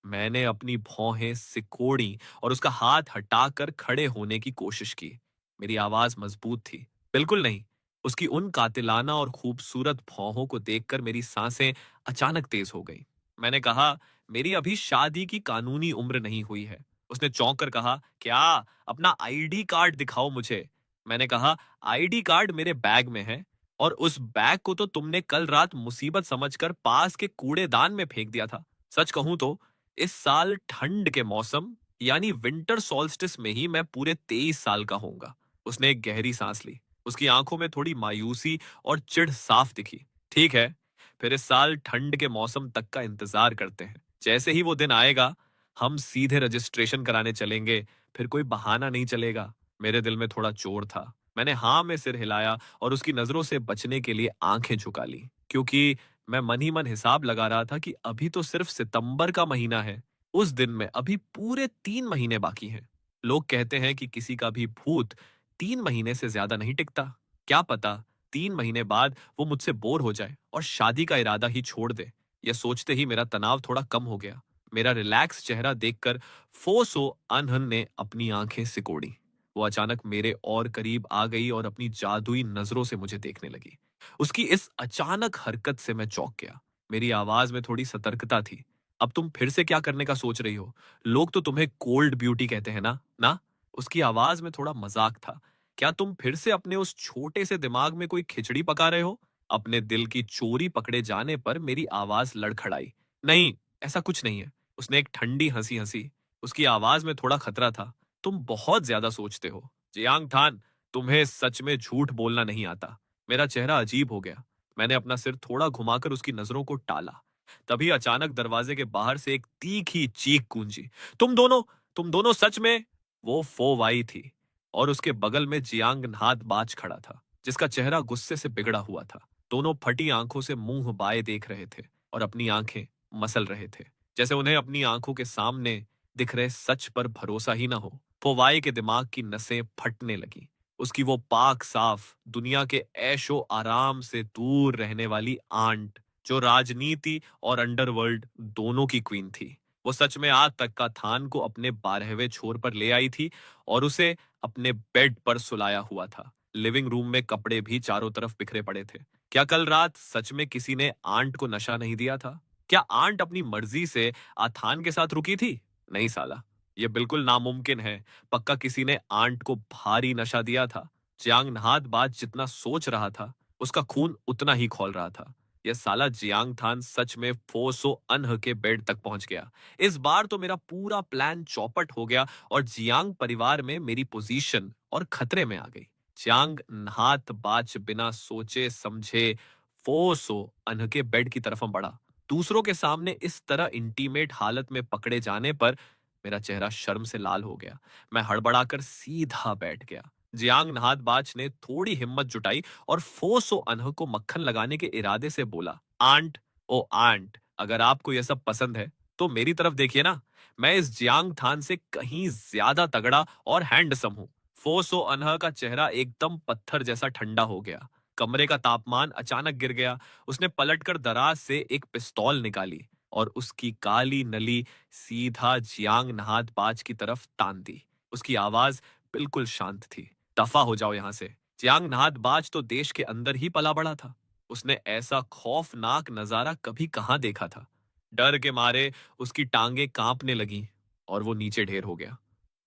मैंने अपनी भौहें सिकोड़ी और उसका हाथ हटाकर खड़े होने की कोशिश की। मेरी आवाज मजबूत थी। बिल्कुल नहीं। उसकी उन कातिलाना और खूबसूरत भौहों को देखकर मेरी सांसें अचानक तेज हो गई। मैंने कहा, मेरी अभी शादी की कानूनी उम्र नहीं हुई है। उसने चौंक कर कहा, क्या? अपना आईडी कार्ड दिखाओ मुझे। मैंने कहा, आईडी कार्ड मेरे बैग में है और उस बैग को तो तुमने कल रात मुसीबत समझकर पास के कूड़ेदान में फेंक दिया था। सच कहूं तो इस साल ठंड के मौसम यानी विंटर सॉल्स्टिस में ही मैं पूरे 23 साल का होऊंगा। उसने एक गहरी सांस ली। उसकी आंखों में थोड़ी मायूसी और चिढ़ साफ दिखी। ठीक है, फिर इस साल ठंड के मौसम तक का इंतजार करते हैं। जैसे ही वो दिन आएगा, हम सीधे रजिस्ट्रेशन कराने चलेंगे। फिर कोई बहाना नहीं चलेगा। मेरे दिल में थोड़ा चोर था। मैंने हाँ में सिर हिलाया और उसकी नजरों से बचने के लिए आंखें झुका ली, क्योंकि मैं मन ही मन हिसाब लगा रहा था कि अभी तो सिर्फ सितंबर का महीना है। उस दिन में अभी पूरे 3 महीने बाकी हैं। लोग कहते हैं कि किसी का भी भूत 3 महीने से ज्यादा नहीं टिकता। क्या पता 3 महीने बाद वो मुझसे बोर हो जाए और शादी का इरादा ही छोड़ दे। यह सोचते ही मेरा तनाव थोड़ा कम हो गया। मेरा रिलैक्स चेहरा देखकर फोसो अनहन ने अपनी आंखें सिकोड़ी। वो अचानक मेरे और करीब आ गई और अपनी जादुई नजरों से मुझे देखने लगी। उसकी इस अचानक हरकत से मैं चौंक गया। मेरी आवाज में थोड़ी सतर्कता थी। अब तुम फिर से क्या करने का सोच रही हो? लोग तो तुम्हें कोल्ड ब्यूटी कहते हैं ना? ना? उसकी आवाज में थोड़ा मजाक था। क्या तुम फिर से अपने उस छोटे से दिमाग में कोई खिचड़ी पका रहे हो? अपने दिल की चोरी पकड़े जाने पर मेरी आवाज लड़खड़ाई। नहीं, ऐसा कुछ नहीं है। उसने एक ठंडी हंसी हंसी। उसकी आवाज में थोड़ा खतरा था। तुम बहुत ज्यादा सोचते हो जियांग थान। तुम्हें सच में झूठ बोलना नहीं आता। मेरा चेहरा अजीब हो गया। मैंने अपना सिर थोड़ा घुमाकर उसकी नजरों को टाला। तभी अचानक दरवाजे के बाहर से एक तीखी चीख गूंजी। तुम दोनों तुम दोनों सच में? वो फो वाई थी और उसके बगल में जियांग नाद बाज खड़ा था, जिसका चेहरा गुस्से से बिगड़ा हुआ था। दोनों फटी आंखों से मुंह बाए देख रहे थे और अपनी आंखें मसल रहे थे, जैसे उन्हें अपनी आंखों के सामने दिख रहे सच पर भरोसा ही ना हो। फोवाई के दिमाग की नसें फटने लगी। उसकी वो पाक साफ, दुनिया के ऐशो आराम से दूर रहने वाली आंट, जो राजनीति और अंडरवर्ल्ड दोनों की क्वीन थी, वो सच में आज तक का थान को अपने 12वें छोर पर ले आई थी और उसे अपने बेड पर सुलाया हुआ था। लिविंग रूम में कपड़े भी चारों तरफ बिखरे पड़े थे। क्या कल रात सच में किसी ने आंट को नशा नहीं दिया था? क्या आंट अपनी मर्जी से आथान के साथ रुकी थी? नहीं साला, ये बिल्कुल नामुमकिन है। पक्का किसी ने आंट को भारी नशा दिया था। जियांग नहात बात जितना सोच रहा था, उसका खून उतना ही खौल रहा था। यह साला जियांग थान सच में फोसो अनह के बेड तक पहुंच गया। इस बार तो मेरा पूरा प्लान चौपट हो गया और जियांग परिवार में मेरी पोजीशन और खतरे में आ गई। जियांग नहात बाज बिना सोचे समझे फोसो अनह के बेड की तरफ बढ़ा। दूसरों के सामने इस तरह इंटीमेट हालत में पकड़े जाने पर मेरा चेहरा शर्म से लाल हो गया। मैं हड़बड़ाकर सीधा बैठ गया। जियांग नहातबाज ने थोड़ी हिम्मत जुटाई और फोसो अनह को मक्खन लगाने के इरादे से बोला, आंट, ओ आंट, अगर आपको यह सब पसंद है तो मेरी तरफ देखिए ना। मैं इस जियांग थान से कहीं ज्यादा तगड़ा और हैंडसम हूँ। फो सो अनह का चेहरा एकदम पत्थर जैसा ठंडा हो गया। कमरे का तापमान अचानक गिर गया। उसने पलटकर दराज से एक पिस्तौल निकाली और उसकी काली नली सीधा जियांग नहात बाज की तरफ तान दी। उसकी आवाज बिल्कुल शांत थी। दफा हो जाओ यहां से। जियांग नहात बाज तो देश के अंदर ही पला बड़ा था। उसने ऐसा खौफनाक नजारा कभी कहाँ देखा था। डर के मारे उसकी टांगे कांपने लगी और वो नीचे ढेर हो गया।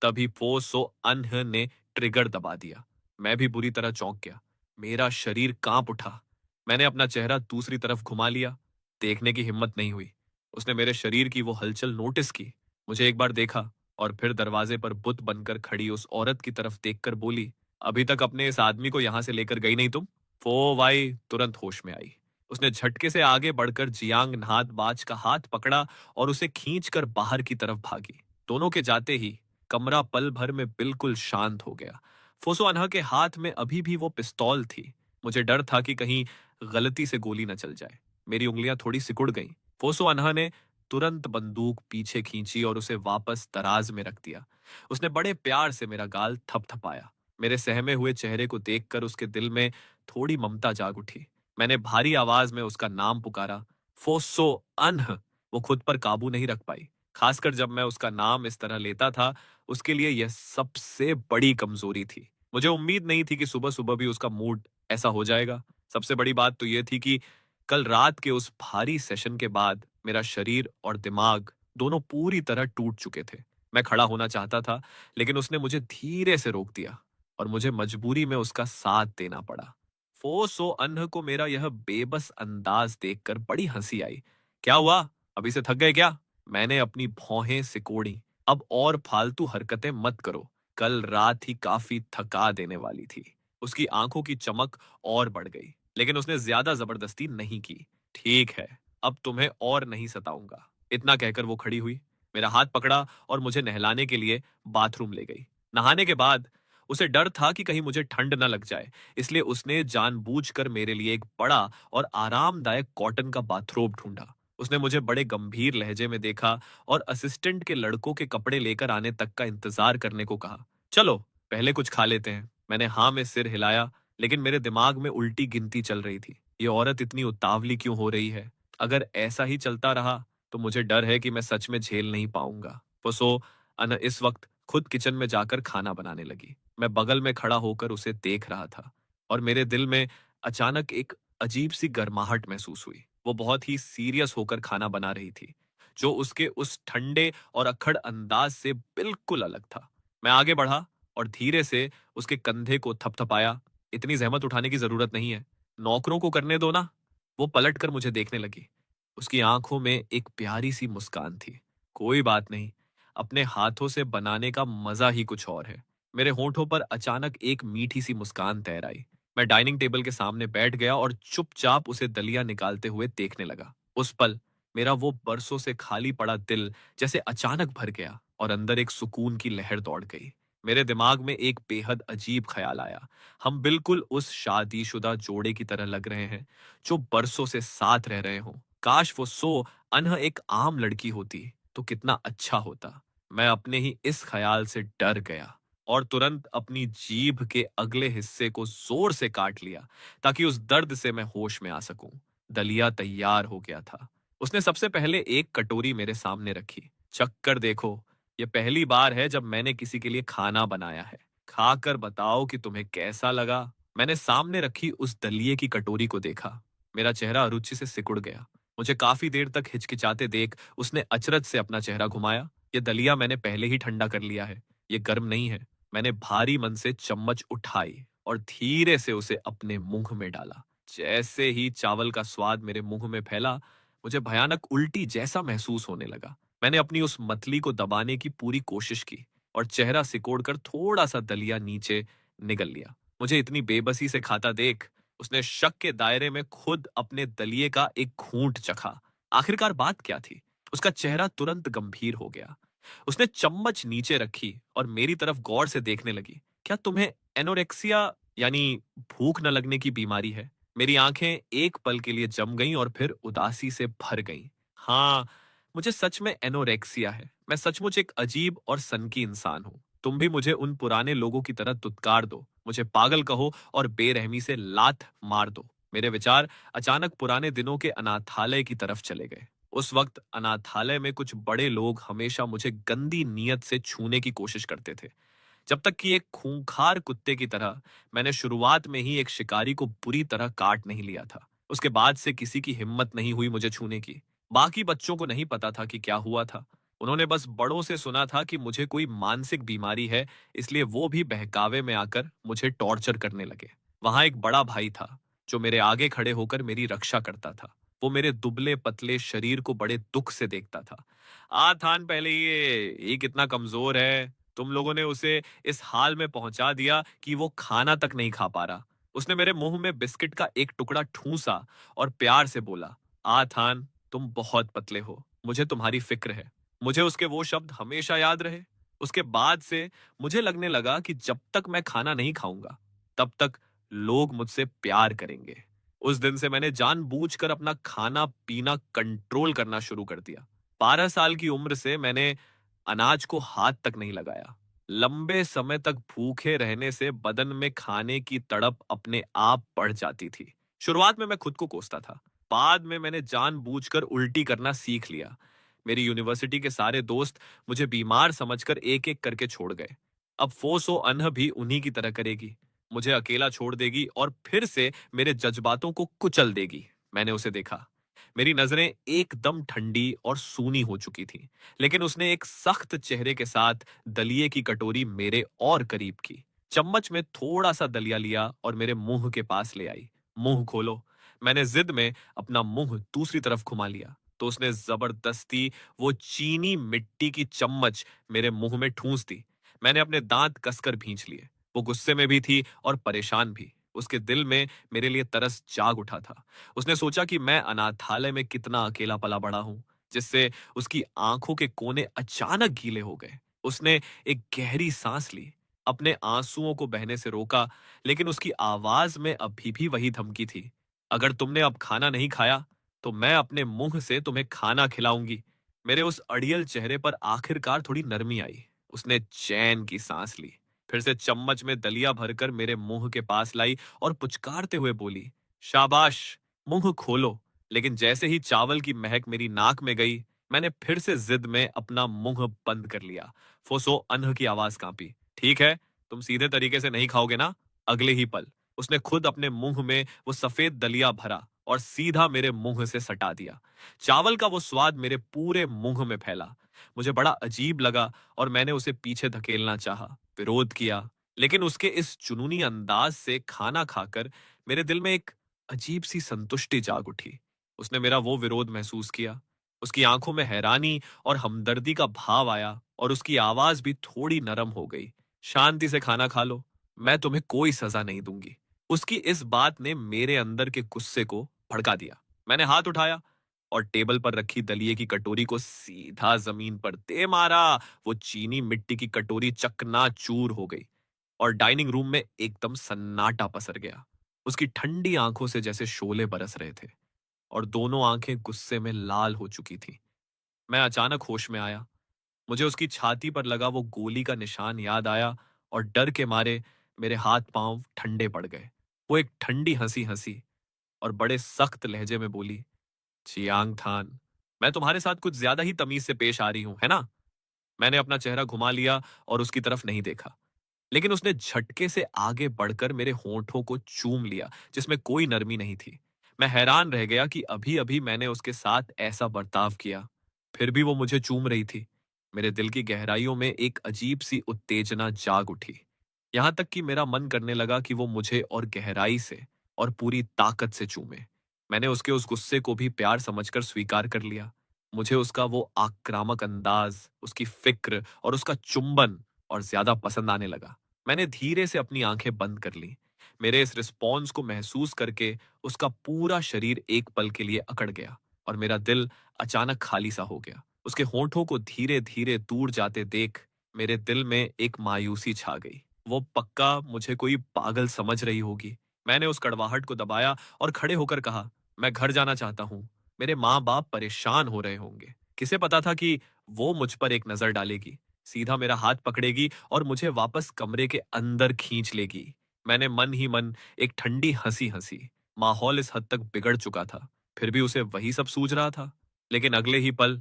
तभी फो सो अनह ने ट्रिगर दबा दिया। मैं भी बुरी तरह चौंक गया। मेरा शरीर कांप उठा। मैंने अपना चेहरा दूसरी तरफ घुमा लिया। देखने की हिम्मत नहीं हुई। उसने मेरे शरीर की वो हलचल नोटिस की। मुझे एक बार देखा और फिर दरवाजे पर बुत बनकर खड़ी उस औरत की तरफ देखकर बोली, अभी तक अपने इस आदमी को यहां से लेकर गई नहीं तुम? फो वाई तुरंत होश में आई। उसने झटके से आगे बढ़कर जियांग नहात बाज का हाथ पकड़ा और उसे खींचकर बाहर की तरफ भागी। दोनों के जाते ही कमरा पल भर में बिल्कुल शांत हो गया। फोसो अनहा के हाथ में अभी भी वो पिस्तौल थी। मुझे डर था कि कहीं गलती से गोली न चल जाए। मेरी उंगलियां थोड़ी सिकुड़ गईं। फोसो अनहा ने तुरंत बंदूक पीछे खींची और उसे वापस दराज में रख दिया। उसने बड़े प्यार से मेरा गाल थपथपाया। मेरे सहमे हुए चेहरे को देखकर उसके दिल में थोड़ी ममता जाग उठी। मैंने भारी आवाज में उसका नाम पुकारा, फोसो अनह। वो खुद पर काबू नहीं रख पाई। खासकर जब मैं उसका नाम इस तरह लेता था। उसके लिए यह सबसे बड़ी कमजोरी थी। मुझे उम्मीद नहीं थी कि सुबह सुबह भी उसका मूड ऐसा हो जाएगा। सबसे बड़ी बात तो यह थी कि कल रात के उस भारी सेशन के बाद मेरा शरीर और दिमाग दोनों पूरी तरह टूट चुके थे। मैं खड़ा होना चाहता था, लेकिन उसने मुझे धीरे से रोक दिया और मुझे मजबूरी में उसका साथ देना पड़ा। फो सो अनह को मेरा यह बेबस अंदाज देखकर बड़ी हंसी आई। क्या हुआ? अभी से थक गए क्या? मैंने अपनी भौहें सिकोड़ी। अब और फालतू हरकतें मत करो। कल रात ही काफी थका देने वाली थी। उसकी आंखों की चमक और बढ़ गई, लेकिन उसने ज्यादा जबरदस्ती नहीं की। ठीक है, अब तुम्हें और नहीं सताऊंगा। इतना कहकर वो खड़ी हुई, मेरा हाथ पकड़ा और मुझे नहलाने के लिए बाथरूम ले गई। नहाने के बाद उसे डर था कि कहीं मुझे ठंड न लग जाए, इसलिए उसने जानबूझकर मेरे लिए एक बड़ा और आरामदायक कॉटन का बाथरोब ढूंढा। उसने मुझे बड़े गंभीर लहजे में देखा और असिस्टेंट के लड़कों के कपड़े लेकर आने तक का इंतजार करने को कहा। चलो पहले कुछ खा लेते हैं। मैंने हाँ में सिर हिलाया, लेकिन मेरे दिमाग में उल्टी गिनती चल रही थी। ये औरत इतनी उतावली क्यों हो रही है? अगर ऐसा ही चलता रहा तो मुझे डर है कि मैं सच में झेल नहीं पाऊंगा। फुसो अन इस वक्त खुद किचन में जाकर खाना बनाने लगी। मैं बगल में खड़ा होकर उसे देख रहा था और मेरे दिल में अचानक एक अजीब सी गर्माहट महसूस हुई। वो बहुत ही सीरियस होकर खाना बना रही थी, जो उसके उस ठंडे और अक्खड़ अंदाज से बिल्कुल अलग था। मैं आगे बढ़ा और धीरे से उसके कंधे को थपथपाया। इतनी जहमत उठाने की जरूरत नहीं है, नौकरों को करने दो ना। वो पलट कर मुझे देखने लगी। उसकी आंखों में एक प्यारी सी मुस्कान थी। कोई बात नहीं, अपने हाथों से बनाने का मजा ही कुछ और है। मेरे होठों पर अचानक एक मीठी सी मुस्कान तैर आई। मैं डाइनिंग टेबल के सामने बैठ गया और चुपचाप उसे दलिया निकालते हुए देखने लगा। उस पल मेरा वो बरसों से खाली पड़ा दिल जैसे अचानक भर गया और अंदर एक सुकून की लहर दौड़ गई। मेरे दिमाग में एक बेहद अजीब ख्याल आया। हम बिल्कुल उस शादीशुदा जोड़े की तरह लग रहे हैं जो बरसों से साथ रह रहे हों। काश वो सो अनह एक आम लड़की होती तो कितना अच्छा होता। मैं अपने ही इस ख्याल से डर गया और तुरंत अपनी जीभ के अगले हिस्से को जोर से काट लिया ताकि उस दर्द से मैं होश में आ सकूं। दलिया तैयार हो गया था। उसने सबसे पहले एक कटोरी मेरे सामने रखी। चक्कर देखो, ये पहली बार है जब मैंने किसी के लिए खाना बनाया है। खाकर बताओ कि तुम्हें कैसा लगा। मैंने सामने रखी उस दलिये की कटोरी को देखा। मेरा चेहरा अरुचि से सिकुड़ गया। मुझे काफी देर तक हिचकिचाते देख उसने अचरज से अपना चेहरा घुमाया। ये दलिया मैंने पहले ही ठंडा कर लिया है, ये गर्म नहीं है। मैंने भारी मन से चम्मच उठाई और धीरे से उसे अपने मुंह में डाला। जैसे ही चावल का स्वाद मेरे मुंह में फैला, मुझे भयानक उल्टी जैसा महसूस होने लगा। मैंने अपनी उस मतली को दबाने की पूरी कोशिश की और चेहरा सिकोड़कर थोड़ा सा दलिया नीचे निगल लिया। मुझे इतनी बेबसी से खाता देख उसने शक के दायरे में खुद अपने दलिये का एक घूंट चखा। आखिरकार बात क्या थी? उसका चेहरा तुरंत गंभीर हो गया। उसने चम्मच नीचे रखी और मेरी तरफ गौर से देखने लगी। क्या तुम्हें एनोरेक्सिया यानी भूख न लगने की बीमारी है? मेरी आंखें एक पल के लिए जम गईं और फिर उदासी से भर गईं। हाँ, मुझे सच में एनोरेक्सिया है। मैं सचमुच एक अजीब और सनकी इंसान हूँ। तुम भी मुझे उन पुराने लोगों की तरह दुत्कार दो, मुझे पागल कहो और बेरहमी से लात मार दो। मेरे विचार अचानक पुराने दिनों के अनाथालय की तरफ चले गए। उस वक्त अनाथालय में कुछ बड़े लोग हमेशा मुझे गंदी नीयत से छूने की कोशिश करते थे। जब तक कि एक खूंखार कुत्ते की तरह मैंने शुरुआत में ही एक शिकारी को बुरी तरह काट नहीं लिया था। उसके बाद से किसी की हिम्मत नहीं हुई मुझे छूने की। बाकी बच्चों को नहीं पता था कि क्या हुआ था। उन्होंने बस बड़ों से सुना था कि मुझे कोई मानसिक बीमारी है, इसलिए वो भी बहकावे में आकर मुझे टॉर्चर करने लगे। वहां एक बड़ा भाई था जो मेरे आगे खड़े होकर मेरी रक्षा करता था। वो मेरे दुबले पतले शरीर को बड़े दुख से देखता था। थान पहले ये कितना कमजोर है। तुम लोगों ने उसे इस हाल में पहुंचा दिया कि वो खाना तक नहीं खा पा रहा। उसने मेरे मुंह में बिस्किट का एक टुकड़ा ठूंसा और प्यार से बोला, थान, तुम बहुत पतले हो, मुझे तुम्हारी फिक्र है। मुझे उसके वो शब्द हमेशा याद रहे। उसके बाद से मुझे लगने लगा कि जब तक मैं खाना नहीं खाऊंगा, तब तक लोग मुझसे प्यार करेंगे। उस दिन से मैंने जानबूझकर अपना खाना पीना कंट्रोल करना शुरू कर दिया। 12 साल की उम्र से मैंने अनाज को हाथ तक नहीं लगाया। लंबे समय तक भूखे रहने से बदन में खाने की तड़प अपने आप बढ़ जाती थी। शुरुआत में मैं खुद को कोसता था। बाद में मैंने जानबूझकर उल्टी करना सीख लिया। मेरी यूनिवर्सिटी के सारे दोस्त मुझे बीमार समझकर एक एक करके छोड़ गए। अब फोसो अनह भी उन्हीं की तरह करेगी। मुझे अकेला छोड़ देगी और फिर से मेरे जज्बातों को कुचल देगी। मैंने उसे देखा। मेरी नजरें एकदम ठंडी और सूनी हो चुकी थी, लेकिन उसने एक सख्त चेहरे के साथ दलिये की कटोरी मेरे और करीब की। चम्मच में थोड़ा सा दलिया लिया और मेरे मुंह के पास ले आई। मुंह खोलो। मैंने जिद में अपना मुंह दूसरी तरफ घुमा लिया तो उसने जबरदस्ती वो चीनी मिट्टी की चम्मच मेरे मुंह में ठूंस दी। मैंने अपने दांत कसकर भींच लिए। वो गुस्से में भी थी और परेशान भी। उसके दिल में मेरे लिए तरस जाग उठा था। उसने सोचा कि मैं अनाथालय में कितना अकेला पला बड़ा हूं, जिससे उसकी आंखों के कोने अचानक गीले हो गए। उसने एक गहरी सांस ली, अपने आंसुओं को बहने से रोका, लेकिन उसकी आवाज में अभी भी वही धमकी थी। अगर तुमने अब खाना नहीं खाया, तो मैं अपने मुंह से तुम्हें खाना खिलाऊंगी। मेरे उस अड़ियल चेहरे पर आखिरकार थोड़ी नरमी आई। उसने चैन की सांस ली, फिर से चम्मच में दलिया भरकर मेरे मुंह के पास लाई और पुचकारते हुए बोली, शाबाश, मुंह खोलो। लेकिन जैसे ही चावल की महक मेरी नाक में गई, मैंने फिर से जिद में अपना मुंह बंद कर लिया। फोसो अनह की आवाज कांपी। ठीक है, तुम सीधे तरीके से नहीं खाओगे ना? अगले ही पल उसने खुद अपने मुंह में वो सफेद दलिया भरा और सीधा मेरे मुंह से सटा दिया। चावल का वो स्वाद मेरे पूरे मुंह में फैला। मुझे बड़ा अजीब लगा और मैंने उसे पीछे धकेलना चाहा, विरोध किया, लेकिन उसके इस जुनूनी अंदाज से खाना खाकर मेरे दिल में एक अजीब सी संतुष्टि जाग उठी। उसने मेरा वो विरोध महसूस किया। उसकी आंखों में हैरानी और हमदर्दी का भाव आया और उसकी आवाज भी थोड़ी नरम हो गई। शांति से खाना खा लो, मैं तुम्हें कोई सजा नहीं दूंगी। उसकी इस बात ने मेरे अंदर के गुस्से को भड़का दिया। मैंने हाथ उठाया और टेबल पर रखी दलिये की कटोरी को सीधा जमीन पर दे मारा। वो चीनी मिट्टी की कटोरी चकनाचूर हो गई और डाइनिंग रूम में एकदम सन्नाटा पसर गया। उसकी ठंडी आंखों से जैसे शोले बरस रहे थे और दोनों आंखें गुस्से में लाल हो चुकी थी। मैं अचानक होश में आया। मुझे उसकी छाती पर लगा वो गोली का निशान याद आया और डर के मारे मेरे हाथ पांव ठंडे पड़ गए। वो एक ठंडी हंसी हंसी और बड़े सख्त लहजे में बोली, चियांग थान, मैं तुम्हारे साथ कुछ ज्यादा ही तमीज से पेश आ रही हूं, है ना? मैंने अपना चेहरा घुमा लिया और उसकी तरफ नहीं देखा, लेकिन उसने झटके से आगे बढ़कर मेरे होंठों को चूम लिया, जिसमें कोई नरमी नहीं थी। मैं हैरान रह गया कि अभी अभी मैंने उसके साथ ऐसा बर्ताव किया, फिर भी वो मुझे चूम रही थी। मेरे दिल की गहराइयों में एक अजीब सी उत्तेजना जाग उठी, यहां तक कि मेरा मन करने लगा कि वो मुझे और गहराई से और पूरी ताकत से चूमे। मैंने उसके उस गुस्से को भी प्यार समझकर स्वीकार कर लिया। मुझे उसका वो आक्रामक अंदाज, उसकी फिक्र और उसका चुंबन और ज्यादा पसंद आने लगा। मैंने धीरे से अपनी आंखें बंद कर ली। मेरे इस रिस्पॉन्स को महसूस करके उसका पूरा शरीर एक पल के लिए अकड़ गया और मेरा दिल अचानक खाली सा हो गया। उसके होंठों को धीरे धीरे दूर जाते देख मेरे दिल में एक मायूसी छा गई। वो पक्का मुझे कोई पागल समझ रही होगी। मैंने उस कड़वाहट को दबाया और खड़े होकर कहा, मैं घर जाना चाहता हूँ। मेरे माँ बाप परेशान हो रहे होंगे। किसे पता था कि वो मुझ पर एक नजर डालेगी, सीधा मेरा हाथ पकड़ेगी और मुझे वापस कमरे के अंदर खींच लेगी। मैंने मन ही मन एक ठंडी हंसी हंसी। माहौल इस हद तक बिगड़ चुका था, फिर भी उसे वही सब सूझ रहा था। लेकिन अगले ही पल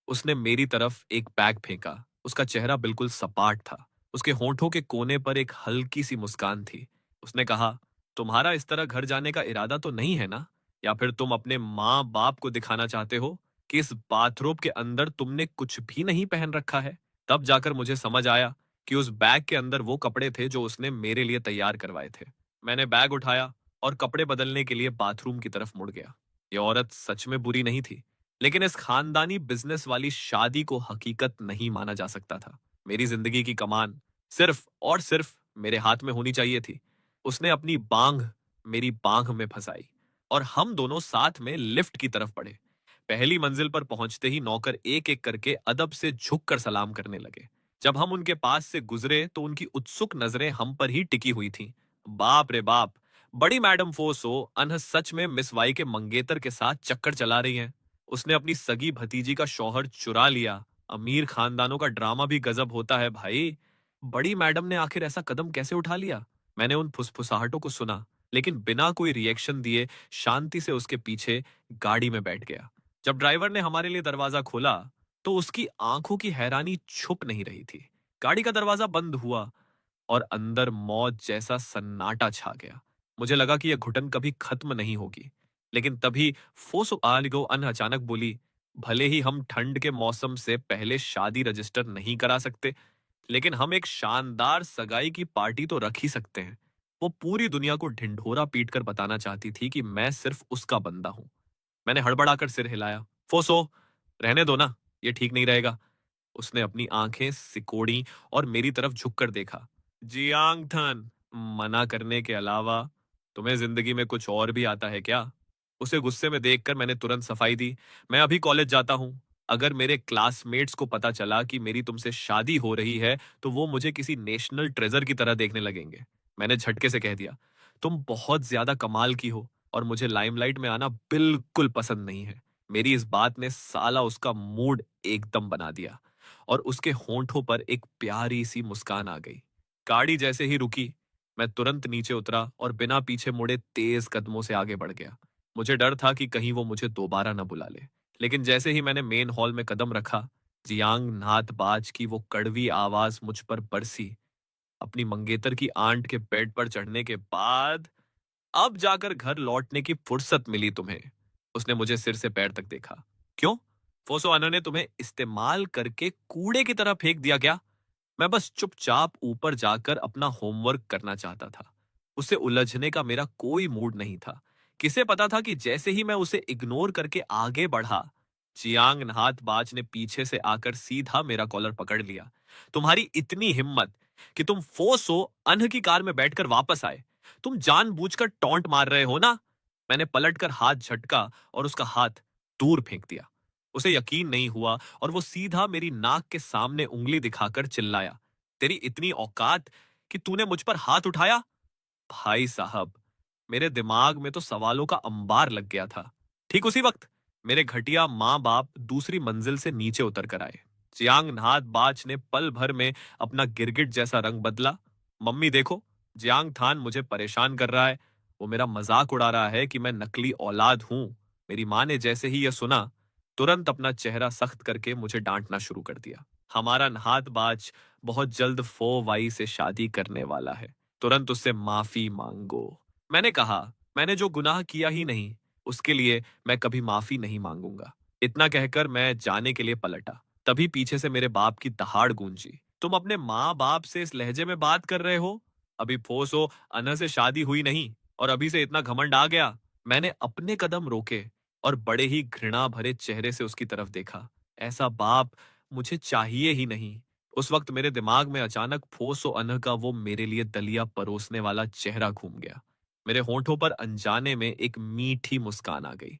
उसने मेरी तरफ एक बैग फेंका। उसका चेहरा बिल्कुल सपाट था। उसके होंठों के कोने पर एक हल्की सी मुस्कान थी। उसने कहा, तुम्हारा इस तरह घर जाने का इरादा तो नहीं है ना? या फिर तुम अपने माँ बाप को दिखाना चाहते हो कि इस बाथरोब के अंदर तुमने कुछ भी नहीं पहन रखा है? तब जाकर मुझे समझ आया कि उस बैग के अंदर वो कपड़े थे जो उसने मेरे लिए तैयार करवाए थे। मैंने बैग उठाया और कपड़े बदलने के लिए बाथरूम की तरफ मुड़ गया। ये औरत सच में बुरी नहीं थी, लेकिन इस खानदानी बिजनेस वाली शादी को हकीकत नहीं माना जा सकता था। मेरी जिंदगी की कमान सिर्फ और सिर्फ मेरे हाथ में होनी चाहिए थी। उसने अपनी बांग मेरी बांग में फंसाई और हम दोनों साथ में लिफ्ट की तरफ बढ़े। पहली मंजिल पर पहुंचते ही नौकर एक एक करके अदब से झुककर सलाम करने लगे। जब हम उनके पास से गुजरे तो उनकी उत्सुक नजरें हम पर ही टिकी हुई थीं। बाप रे बाप, बड़ी मैडम फोसो अनह सच में मिस वाई के मंगेतर के साथ चक्कर चला रही हैं। उसने अपनी सगी भतीजी का शौहर चुरा लिया। अमीर खानदानों का ड्रामा भी गजब होता है भाई। बड़ी मैडम ने आखिर ऐसा कदम कैसे उठा लिया? मैंने उन फुसफुसाहटों को सुना, लेकिन बिना कोई रिएक्शन दिए शांति से उसके पीछे गाड़ी में बैठ गया। जब ड्राइवर ने हमारे लिए दरवाजा खोला, तो उसकी आंखों की हैरानी छुप नहीं रही थी। गाड़ी का दरवाजा बंद हुआ और अंदर मौत जैसा सन्नाटा छा गया। मुझे लगा कि यह घुटन कभी खत्म नहीं होगी। लेकिन तभी फोसो आलिगो अन अचानक बोली, भले ही हम ठंड के मौसम से पहले शादी रजिस्टर नहीं करा सकते, लेकिन हम एक शानदार सगाई की पार्टी तो रख ही सकते हैं। वो पूरी दुनिया को ढिंढोरा पीटकर बताना चाहती थी कि मैं सिर्फ उसका बंदा हूं। मैंने हड़बड़ाकर सिर हिलाया। फोसो, रहने दो ना, ये ठीक नहीं रहेगा। उसने अपनी आंखें सिकोड़ी और मेरी तरफ झुककर देखा। जियांग थन, मना करने के अलावा तुम्हें जिंदगी में कुछ और भी आता है क्या? उसे गुस्से में देखकर मैंने तुरंत सफाई दी। मैं अभी कॉलेज जाता हूँ। अगर मेरे क्लासमेट्स को पता चला कि मेरी तुमसे शादी हो रही है, तो वो मुझे किसी नेशनल ट्रेजर की तरह देखने लगेंगे। मैंने झटके से कह दिया, तुम बहुत ज्यादा कमाल की हो और मुझे लाइमलाइट में आना बिल्कुल पसंद नहीं है। मेरी इस बात ने साला उसका मूड एकदम बना दिया और उसके होंठों पर एक प्यारी सी मुस्कान आ गई। गाड़ी जैसे ही रुकी, मैं तुरंत नीचे उतरा और बिना पीछे मुड़े तेज कदमों से आगे बढ़ गया। मुझे डर था कि कहीं वो मुझे दोबारा न बुला ले। लेकिन जैसे ही मैंने मेन हॉल में कदम रखा, जियांग नाथबाज की वो कड़वी आवाज मुझ पर बरसी। अपनी मंगेतर की आंट के बेड पर चढ़ने के बाद अब जाकर घर लौटने की फुर्सत मिली तुम्हें। उसने मुझे सिर से पैर तक देखा। क्यों? फोसो आना ने तुम्हें इस्तेमाल करके कूड़े की तरह फेंक दिया क्या? मैं बस चुपचाप ऊपर जाकर अपना होमवर्क करना चाहता था। उसे उलझने का मेरा कोई मूड नहीं था। किसे पता था कि जैसे ही मैं उसे इग्नोर करके आगे बढ़ा, चियांग नहात बाज ने पीछे से आकर सीधा मेरा कॉलर पकड़ लिया। तुम्हारी इतनी हिम्मत कि तुम फोसो अनह की कार में बैठकर वापस आए। तुम जानबूझकर टॉन्ट मार रहे हो ना? मैंने पलटकर हाथ झटका और उसका हाथ दूर फेंक दिया। उसे यकीन नहीं हुआ और वो सीधा मेरी नाक के सामने उंगली दिखाकर चिल्लाया, तेरी इतनी औकात कि तूने मुझ पर हाथ उठाया? भाई साहब, मेरे दिमाग में तो सवालों का अंबार लग गया था। ठीक उसी वक्त मेरे घटिया माँ बाप दूसरी मंजिल से नीचे उतर कर आए। चियांग नाथ बाज ने पल भर में अपना गिरगिट जैसा रंग बदला। मम्मी देखो, जियांग थान मुझे परेशान कर रहा है। वो मेरा मजाक उड़ा रहा है कि मैं नकली औलाद हूं। मेरी माँ ने जैसे ही यह सुना, तुरंत अपना चेहरा सख्त करके मुझे डांटना शुरू कर दिया। हमारा नहातबाज बहुत जल्द फो वाई से शादी करने वाला है। तुरंत उससे माफी मांगो। मैंने कहा, मैंने जो गुनाह किया ही नहीं, उसके लिए मैं कभी माफी नहीं मांगूंगा। इतना कहकर मैं जाने के लिए पलटा। तभी पीछे से मेरे बाप की दहाड़ गूंजी। तुम अपने माँ बाप से इस लहजे में बात कर रहे हो? अभी फोसो अनह से शादी हुई नहीं और अभी से इतना घमंड आ गया? मैंने अपने कदम रोके और बड़े ही घृणा भरे चेहरे से उसकी तरफ देखा। ऐसा बाप मुझे चाहिए ही नहीं। उस वक्त मेरे दिमाग में अचानक फोसो अनह का वो मेरे लिए दलिया परोसने वाला चेहरा घूम गया। मेरे होंठों पर अनजाने में एक मीठी मुस्कान आ गई।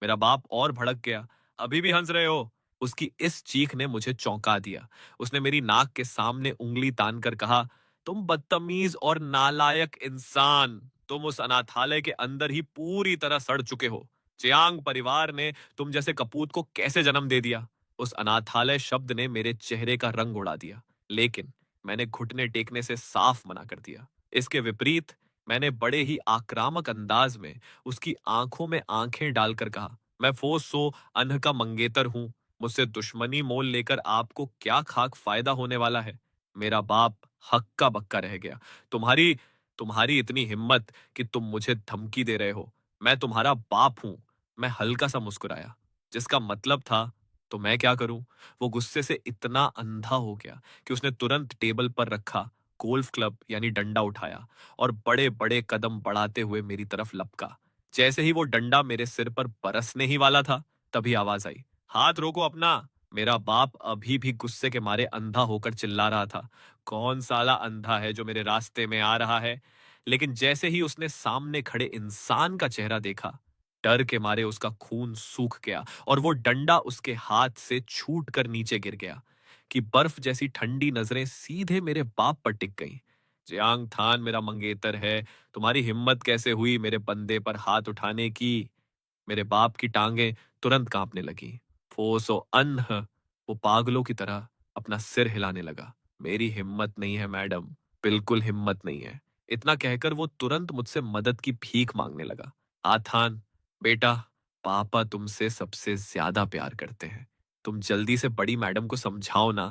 मेरा बाप और भड़क गया। अभी भी हंस रहे हो? उसकी इस चीख ने मुझे चौंका दिया। उसने मेरी नाक के सामने उंगली तान कर कहा, तुम बदतमीज और नालायक इंसान, तुम उस अनाथालय के अंदर ही पूरी तरह सड़ चुके हो। चियांग परिवार ने तुम जैसे कपूत को कैसे जन्म दे दिया? उस अनाथालय शब्द ने मेरे चेहरे का रंग उड़ा दिया, लेकिन मैंने घुटने टेकने से साफ मना कर दिया। इसके विपरीत मैंने बड़े ही आक्रामक अंदाज में उसकी आंखों में आंखें डालकर कहा, मैं फोसो अनह का मंगेतर हूं। मुझसे दुश्मनी मोल लेकर आपको क्या खाक फायदा होने वाला है? मेरा बाप हक्का बक्का रह गया। तुम्हारी तुम्हारी इतनी हिम्मत कि तुम मुझे धमकी दे रहे हो? मैं तुम्हारा बाप हूं। मैं हल्का सा मुस्कुराया, जिसका मतलब था तो मैं क्या करूं? वो गुस्से से इतना अंधा हो गया कि उसने तुरंत टेबल पर रखा गोल्फ क्लब यानी डंडा उठाया और बड़े बड़े कदम बढ़ाते हुए मेरी तरफ लपका। जैसे ही वो डंडा मेरे सिर पर बरसने ही वाला था, तभी आवाज आई, हाथ रोको अपना। मेरा बाप अभी भी गुस्से के मारे अंधा होकर चिल्ला रहा था, कौन साला अंधा है जो मेरे रास्ते में आ रहा है? लेकिन जैसे ही उसने सामने खड़े इंसान का चेहरा देखा, डर के मारे उसका खून सूख गया और वो डंडा उसके हाथ से छूट कर नीचे गिर गया कि बर्फ जैसी ठंडी नजरें सीधे मेरे बाप पर टिक गईं। जियांग थान मेरा मंगेतर है, तुम्हारी हिम्मत कैसे हुई मेरे बंदे पर हाथ उठाने की? मेरे बाप की टांगें तुरंत कांपने लगी। फोसो अन्ह वो पागलों की तरह अपना सिर हिलाने लगा। मेरी हिम्मत नहीं है मैडम, बिल्कुल हिम्मत नहीं है। इतना कहकर वो तुरंत मुझसे मदद की भीख मांगने लगा। आथान, बेटा, पापा तुमसे सबसे ज्यादा प्यार करते हैं। तुम जल्दी से बड़ी मैडम को समझाओ ना।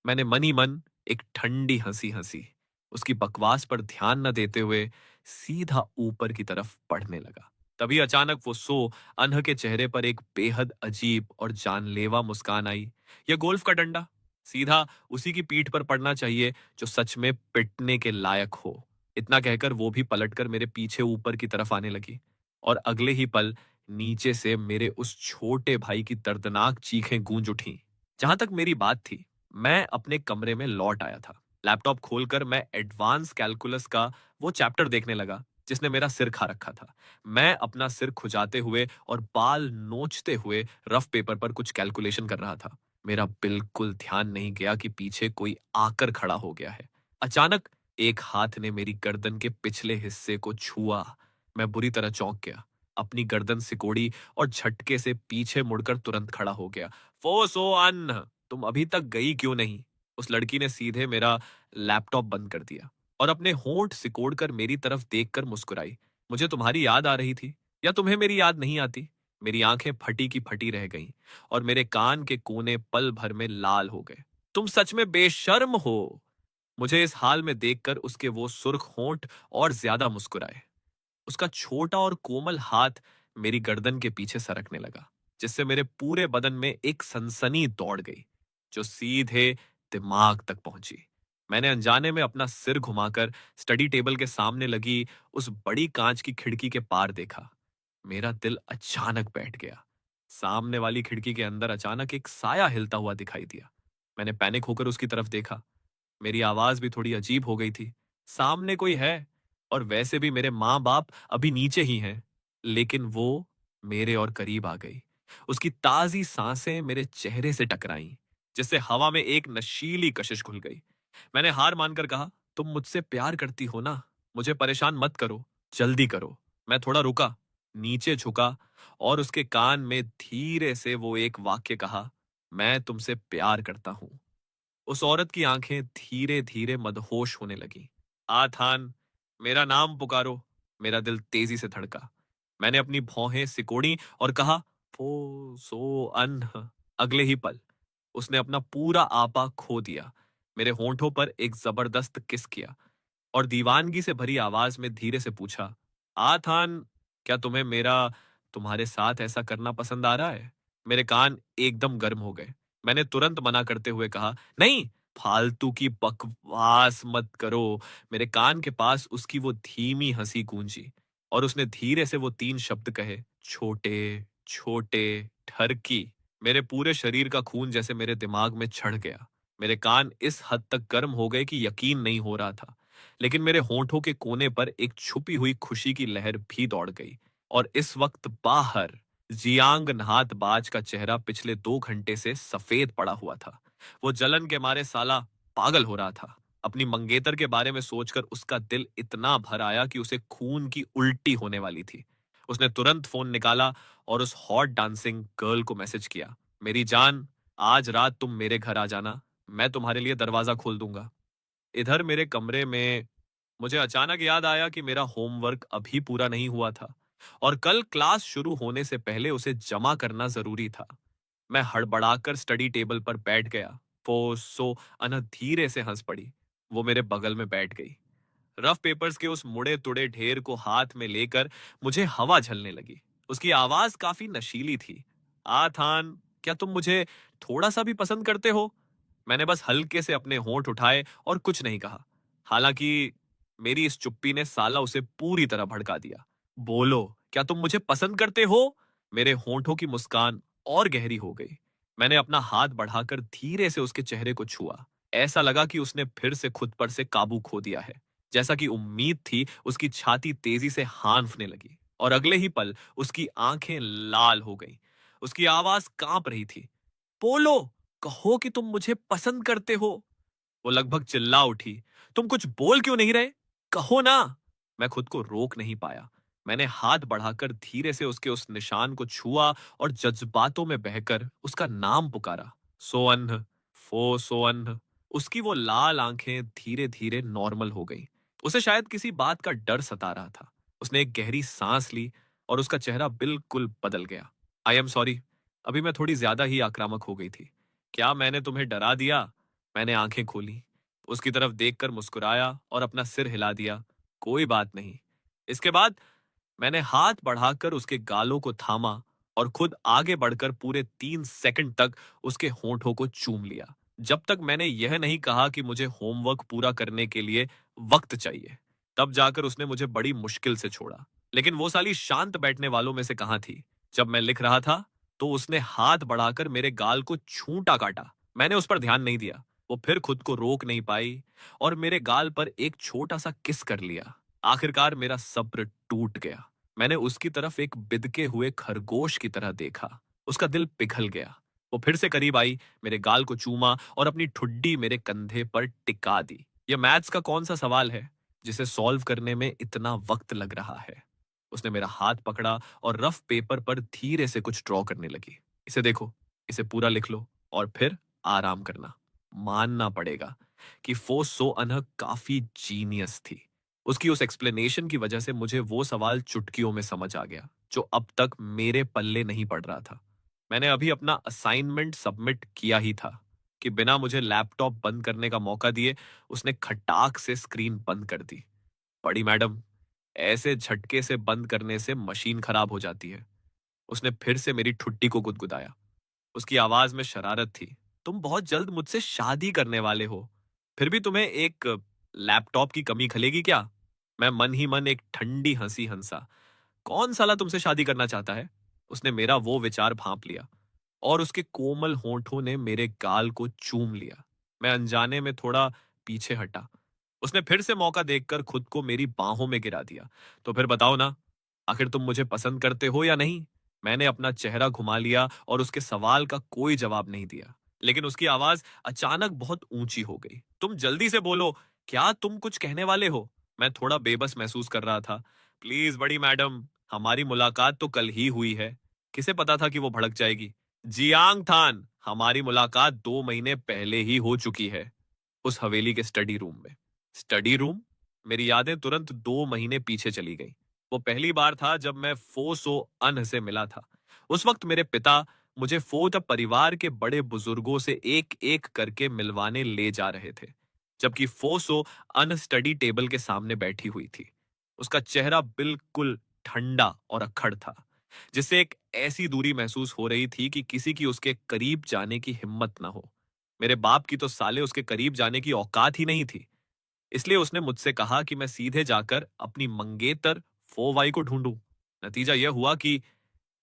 मैंने मन ही मन एक ठंडी हंसी हंसी। उसकी बकवास पर ध्यान न देते हुए सीधा ऊपर की तरफ पढ़ने लगा। तभी अचानक वो अनह के चेहरे पर एक बेहद अजीब और जानलेवा मुस्कान आई। यह गोल्फ का डंडा सीधा उसी की पीठ पर पड़ना चाहिए जो सच में पिटने के लायक हो। इतना कहकर वो भी पलटकर मेरे पीछे ऊपर की तरफ आने लगी और अगले ही पल नीचे से मेरे उस छोटे भाई की दर्दनाक चीखें गूंज उठी। जहां तक मेरी बात थी, मैं अपने कमरे में लौट आया था। लैपटॉप खोलकर मैं एडवांस कैलकुलस का वो चैप्टर देखने लगा जिसने मेरा सिर खा रखा था। मैं अपना सिर खुजाते हुए और बाल नोचते हुए रफ पेपर पर कुछ कैलकुलेशन कर रहा था। मेरा बिल्कुल ध्यान नहीं गया कि पीछे कोई आकर खड़ा हो गया है। अचानक एक हाथ ने मेरी गर्दन के पिछले हिस्से को छुआ। मैं बुरी तरह चौंक गया, अपनी गर्दन सिकोड़ी और झटके से पीछे मुड़कर तुरंत खड़ा हो गया। फोसो अन्न, तुम अभी तक गई क्यों नहीं? उस लड़की ने सीधे मेरा लैपटॉप बंद कर दिया और अपने होंठ सिकोड़कर मेरी तरफ देखकर मुस्कुराई। मुझे तुम्हारी याद आ रही थी या तुम्हें मेरी याद नहीं आती? मेरी आंखें फटी की फटी रह गईं और मेरे कान के कोने पल भर में लाल हो गए। तुम सच में बेशर्म हो। मुझे इस हाल में देखकर उसके वो सुर्ख होंठ और ज्यादा मुस्कुराए। उसका छोटा और कोमल हाथ मेरी गर्दन के पीछे सरकने लगा, जिससे मेरे पूरे बदन में एक सनसनी दौड़ गई जो सीधे दिमाग तक पहुंची। मैंने अनजाने में अपना सिर घुमाकर स्टडी टेबल के सामने लगी उस बड़ी कांच की खिड़की के पार देखा। मेरा दिल अचानक बैठ गया। सामने वाली खिड़की के अंदर अचानक एक साया हिलता हुआ दिखाई दिया। मैंने पैनिक होकर उसकी तरफ देखा। मेरी आवाज भी थोड़ी अजीब हो गई थी। सामने कोई है, और वैसे भी मेरे माँ बाप अभी नीचे ही हैं, लेकिन वो मेरे और करीब आ गई। उसकी ताजी सांसें मेरे चेहरे से टकराईं, जिससे हवा में एक नशीली कशिश घुल गई। मैंने हार मानकर कहा, तुम मुझसे प्यार करती हो ना? मुझे परेशान मत करो, जल्दी करो। मैं थोड़ा रुका, नीचे झुका और उसके कान में धीरे से वो एक वाक्य कहा, मैं तुमसे प्यार करता हूं। उस औरत की आंखें धीरे धीरे मदहोश होने लगी। आथान, मेरा नाम पुकारो। मेरा दिल तेजी से धड़का। मैंने अपनी भौहें सिकोड़ी और कहा, फो सो अन। अगले ही पल उसने अपना पूरा आपा खो दिया, मेरे होंठों पर एक जबरदस्त किस किया और दीवानगी से भरी आवाज में धीरे से पूछा, आथान, क्या तुम्हें मेरा तुम्हारे साथ ऐसा करना पसंद आ रहा है? मेरे कान एकदम गर्म हो गए। मैंने तुरंत मना करते हुए कहा, नहीं, फालतू की बकवास मत करो। मेरे कान के पास उसकी वो धीमी हंसी गूंजी और उसने धीरे से वो 3 शब्द कहे, छोटे छोटे ठरकी। मेरे पूरे शरीर का खून जैसे मेरे दिमाग में चढ़ गया। मेरे कान इस हद तक गर्म हो गए कि यकीन नहीं हो रहा था, लेकिन मेरे होंठों के कोने पर एक छुपी हुई खुशी की लहर भी दौड़ गई। और इस वक्त बाहर जियांग नहात बाज का चेहरा पिछले 2 घंटे से सफेद पड़ा हुआ था। वो जलन के मारे साला पागल हो रहा था। अपनी मंगेतर के बारे में सोचकर उसका दिल इतना भर आया कि उसे खून की उल्टी होने वाली थी। उसने तुरंत फोन निकाला और उस हॉट डांसिंग गर्ल को मैसेज किया, मेरी जान, आज रात तुम मेरे घर आ जाना, मैं तुम्हारे लिए दरवाजा खोल दूंगा। इधर मेरे कमरे में मुझे अचानक याद आया कि मेरा होमवर्क अभी पूरा नहीं हुआ था और कल क्लास शुरू होने से पहले उसे जमा करना जरूरी था। मैं हड़बड़ाकर स्टडी टेबल पर बैठ गया। सो अनह धीरे से हंस पड़ी। वो मेरे बगल में बैठ गई। रफ पेपर्स के उस मुड़े तुड़े ढेर को हाथ में लेकर मुझे हवा झलने लगी। उसकी आवाज काफी नशीली थी। थान, क्या तुम मुझे थोड़ा सा भी पसंद करते हो? मैंने बस हल्के से अपने होंठ उठाए और कुछ नहीं कहा। हालांकि मेरी इस चुप्पी ने साला उसे पूरी तरह भड़का दिया। बोलो, क्या तुम मुझे पसंद करते हो? मेरे होंठों की मुस्कान और गहरी हो गई। मैंने अपना हाथ बढ़ाकर धीरे से उसके चेहरे को छुआ। ऐसा लगा कि उसने फिर से खुद पर से काबू खो दिया है। जैसा कि उम्मीद थी, उसकी छाती तेजी से हांफने लगी और अगले ही पल उसकी आंखें लाल हो गईं। उसकी आवाज कांप रही थी। बोलो, कहो कि तुम मुझे पसंद करते हो। वो लगभग चिल्ला उठी। तुम कुछ बोल क्यों नहीं रहे? कहो ना। मैं खुद को रोक नहीं पाया। मैंने हाथ बढ़ाकर धीरे से उसके उस निशान को छुआ और जज्बातों में बहकर उसका नाम पुकारा। सोअन्ह, सोअन्ह। उसकी वो लाल आंखें धीरे धीरे नॉर्मल हो गई। उसे शायद किसी बात का डर सता रहा था। उसने एक गहरी सांस ली और उसका चेहरा बिल्कुल बदल गया। आई एम सॉरी, अभी मैं थोड़ी ज्यादा ही आक्रामक हो गई थी। क्या मैंने तुम्हें डरा दिया? मैंने आंखें खोली, उसकी तरफ देखकर मुस्कुराया और अपना सिर हिला दिया। कोई बात नहीं। इसके बाद मैंने हाथ बढ़ाकर उसके गालों को थामा और खुद आगे बढ़कर पूरे 3 सेकंड तक उसके होंठों को चूम लिया, जब तक मैंने यह नहीं कहा कि मुझे होमवर्क पूरा करने के लिए वक्त चाहिए। तब जाकर उसने मुझे बड़ी मुश्किल से छोड़ा। लेकिन वो साली शांत बैठने वालों में से कहां थी। जब मैं लिख रहा था तो उसने हाथ बढ़ाकर मेरे गाल को छूंटा काटा। मैंने उस पर ध्यान नहीं दिया। वो फिर खुद को रोक नहीं पाई और मेरे गाल पर एक छोटा सा किस कर लिया। आखिरकार मेरा सब्र टूट गया। मैंने उसकी तरफ एक बिदके हुए खरगोश की तरह देखा। उसका दिल पिघल गया। वो फिर से करीब आई, मेरे गाल को चूमा और अपनी ठुड्डी मेरे कंधे पर टिका दी। यह मैथ्स का कौन सा सवाल है जिसे सॉल्व करने में इतना वक्त लग रहा है? उसने मेरा हाथ पकड़ा और रफ पेपर पर धीरे से कुछ ड्रॉ करने लगी। इसे देखो, इसे पूरा लिख लो और फिर आराम करना। मानना पड़ेगा कि फोसो अनह काफी जीनियस थी। उसकी उस एक्सप्लेनेशन की वजह से मुझे वो सवाल चुटकियों में समझ आ गया जो अब तक मेरे पल्ले नहीं पड़ रहा था। मैंने अभी अपना असाइनमेंट सबमिट किया ही था कि बिना मुझे लैपटॉप बंद करने का मौका दिए उसने खटाक से स्क्रीन बंद कर दी। बड़ी मैडम, ऐसे झटके से बंद करने से मशीन खराब हो जाती है। उसने फिर से मेरी ठुड्डी को गुदगुदाया। उसकी आवाज में शरारत थी। तुम बहुत जल्द मुझसे शादी करने वाले हो, फिर भी तुम्हें एक लैपटॉप की कमी खलेगी क्या? मैं मन ही मन एक ठंडी हंसी हंसा। कौन साला तुमसे शादी करना चाहता है? उसने मेरा वो विचार भांप लिया और उसके कोमल होंठों ने मेरे गाल को चूम लिया। मैं अनजाने में थोड़ा पीछे हटा। उसने फिर से मौका देखकर खुद को मेरी बाहों में गिरा दिया। तो फिर बताओ ना, आखिर तुम मुझे पसंद करते हो या नहीं? मैंने अपना चेहरा घुमा लिया और उसके सवाल का कोई जवाब नहीं दिया। लेकिन उसकी आवाज अचानक बहुत ऊंची हो गई। तुम जल्दी से बोलो, क्या तुम कुछ कहने वाले हो? मैं थोड़ा बेबस महसूस कर रहा था। प्लीज बड़ी मैडम, हमारी मुलाकात तो कल ही हुई है। किसे पता था कि वो भड़क जाएगी? जियांग थान, हमारी मुलाकात 2 महीने पहले ही हो चुकी है, उस हवेली के स्टडी रूम में। Study room? मेरी यादें तुरंत 2 महीने पीछे चली गई। वो पहली बार था जब मैं फोसो अन से मिला था। उस वक्त मेरे पिता मुझे फोर्थ परिवार के बड़े बुजुर्गों से एक एक करके मिलवाने ले जा रहे थे, जबकि फोसो अन स्टडी टेबल के सामने बैठी हुई थी। उसका चेहरा बिल्कुल ठंडा और अक्खड़ था, जिससे एक ऐसी दूरी महसूस हो रही थी कि किसी की उसके करीब जाने की हिम्मत ना हो। मेरे बाप की तो साले उसके करीब जाने की औकात ही नहीं थी। इसलिए उसने मुझसे कहा कि मैं सीधे जाकर अपनी मंगेतर फोवाई को ढूंढूं। नतीजा यह हुआ कि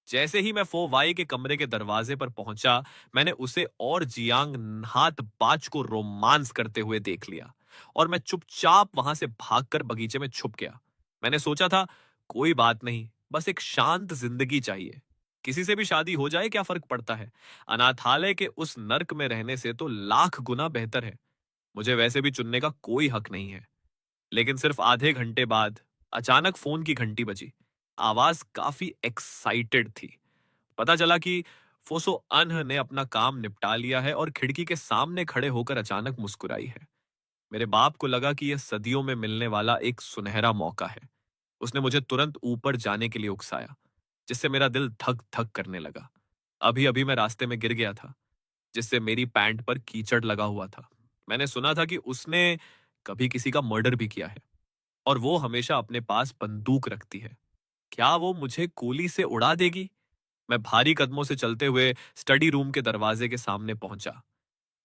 जैसे ही मैं फोवाई के कमरे के दरवाजे पर पहुंचा, मैंने उसे और जियांग हाथ बाज को रोमांस करते हुए देख लिया और मैं चुपचाप वहां से भागकर बगीचे में छुप गया। मैंने सोचा था, कोई बात नहीं, बस एक शांत जिंदगी चाहिए। किसी से भी शादी हो जाए, क्या फर्क पड़ता है? अनाथालय के उस नर्क में रहने से तो लाख गुना बेहतर है। मुझे वैसे भी चुनने का कोई हक नहीं है। लेकिन सिर्फ आधे घंटे बाद अचानक फोन की घंटी बजी। आवाज काफी एक्साइटेड थी। पता चला कि फोसो अनह ने अपना काम निपटा लिया है और खिड़की के सामने खड़े होकर अचानक मुस्कुराई है। मेरे बाप को लगा कि यह सदियों में मिलने वाला एक सुनहरा मौका है। उसने मुझे तुरंत ऊपर जाने के लिए उकसाया, जिससे मेरा दिल धक धक करने लगा। अभी अभी मैं रास्ते में गिर गया था, जिससे मेरी पैंट पर कीचड़ लगा हुआ था। मैंने सुना था कि उसने कभी किसी का मर्डर भी किया है और वो हमेशा अपने पास बंदूक रखती है। क्या वो मुझे गोली से उड़ा देगी? मैं भारी कदमों से चलते हुए स्टडी रूम के दरवाजे के सामने पहुंचा।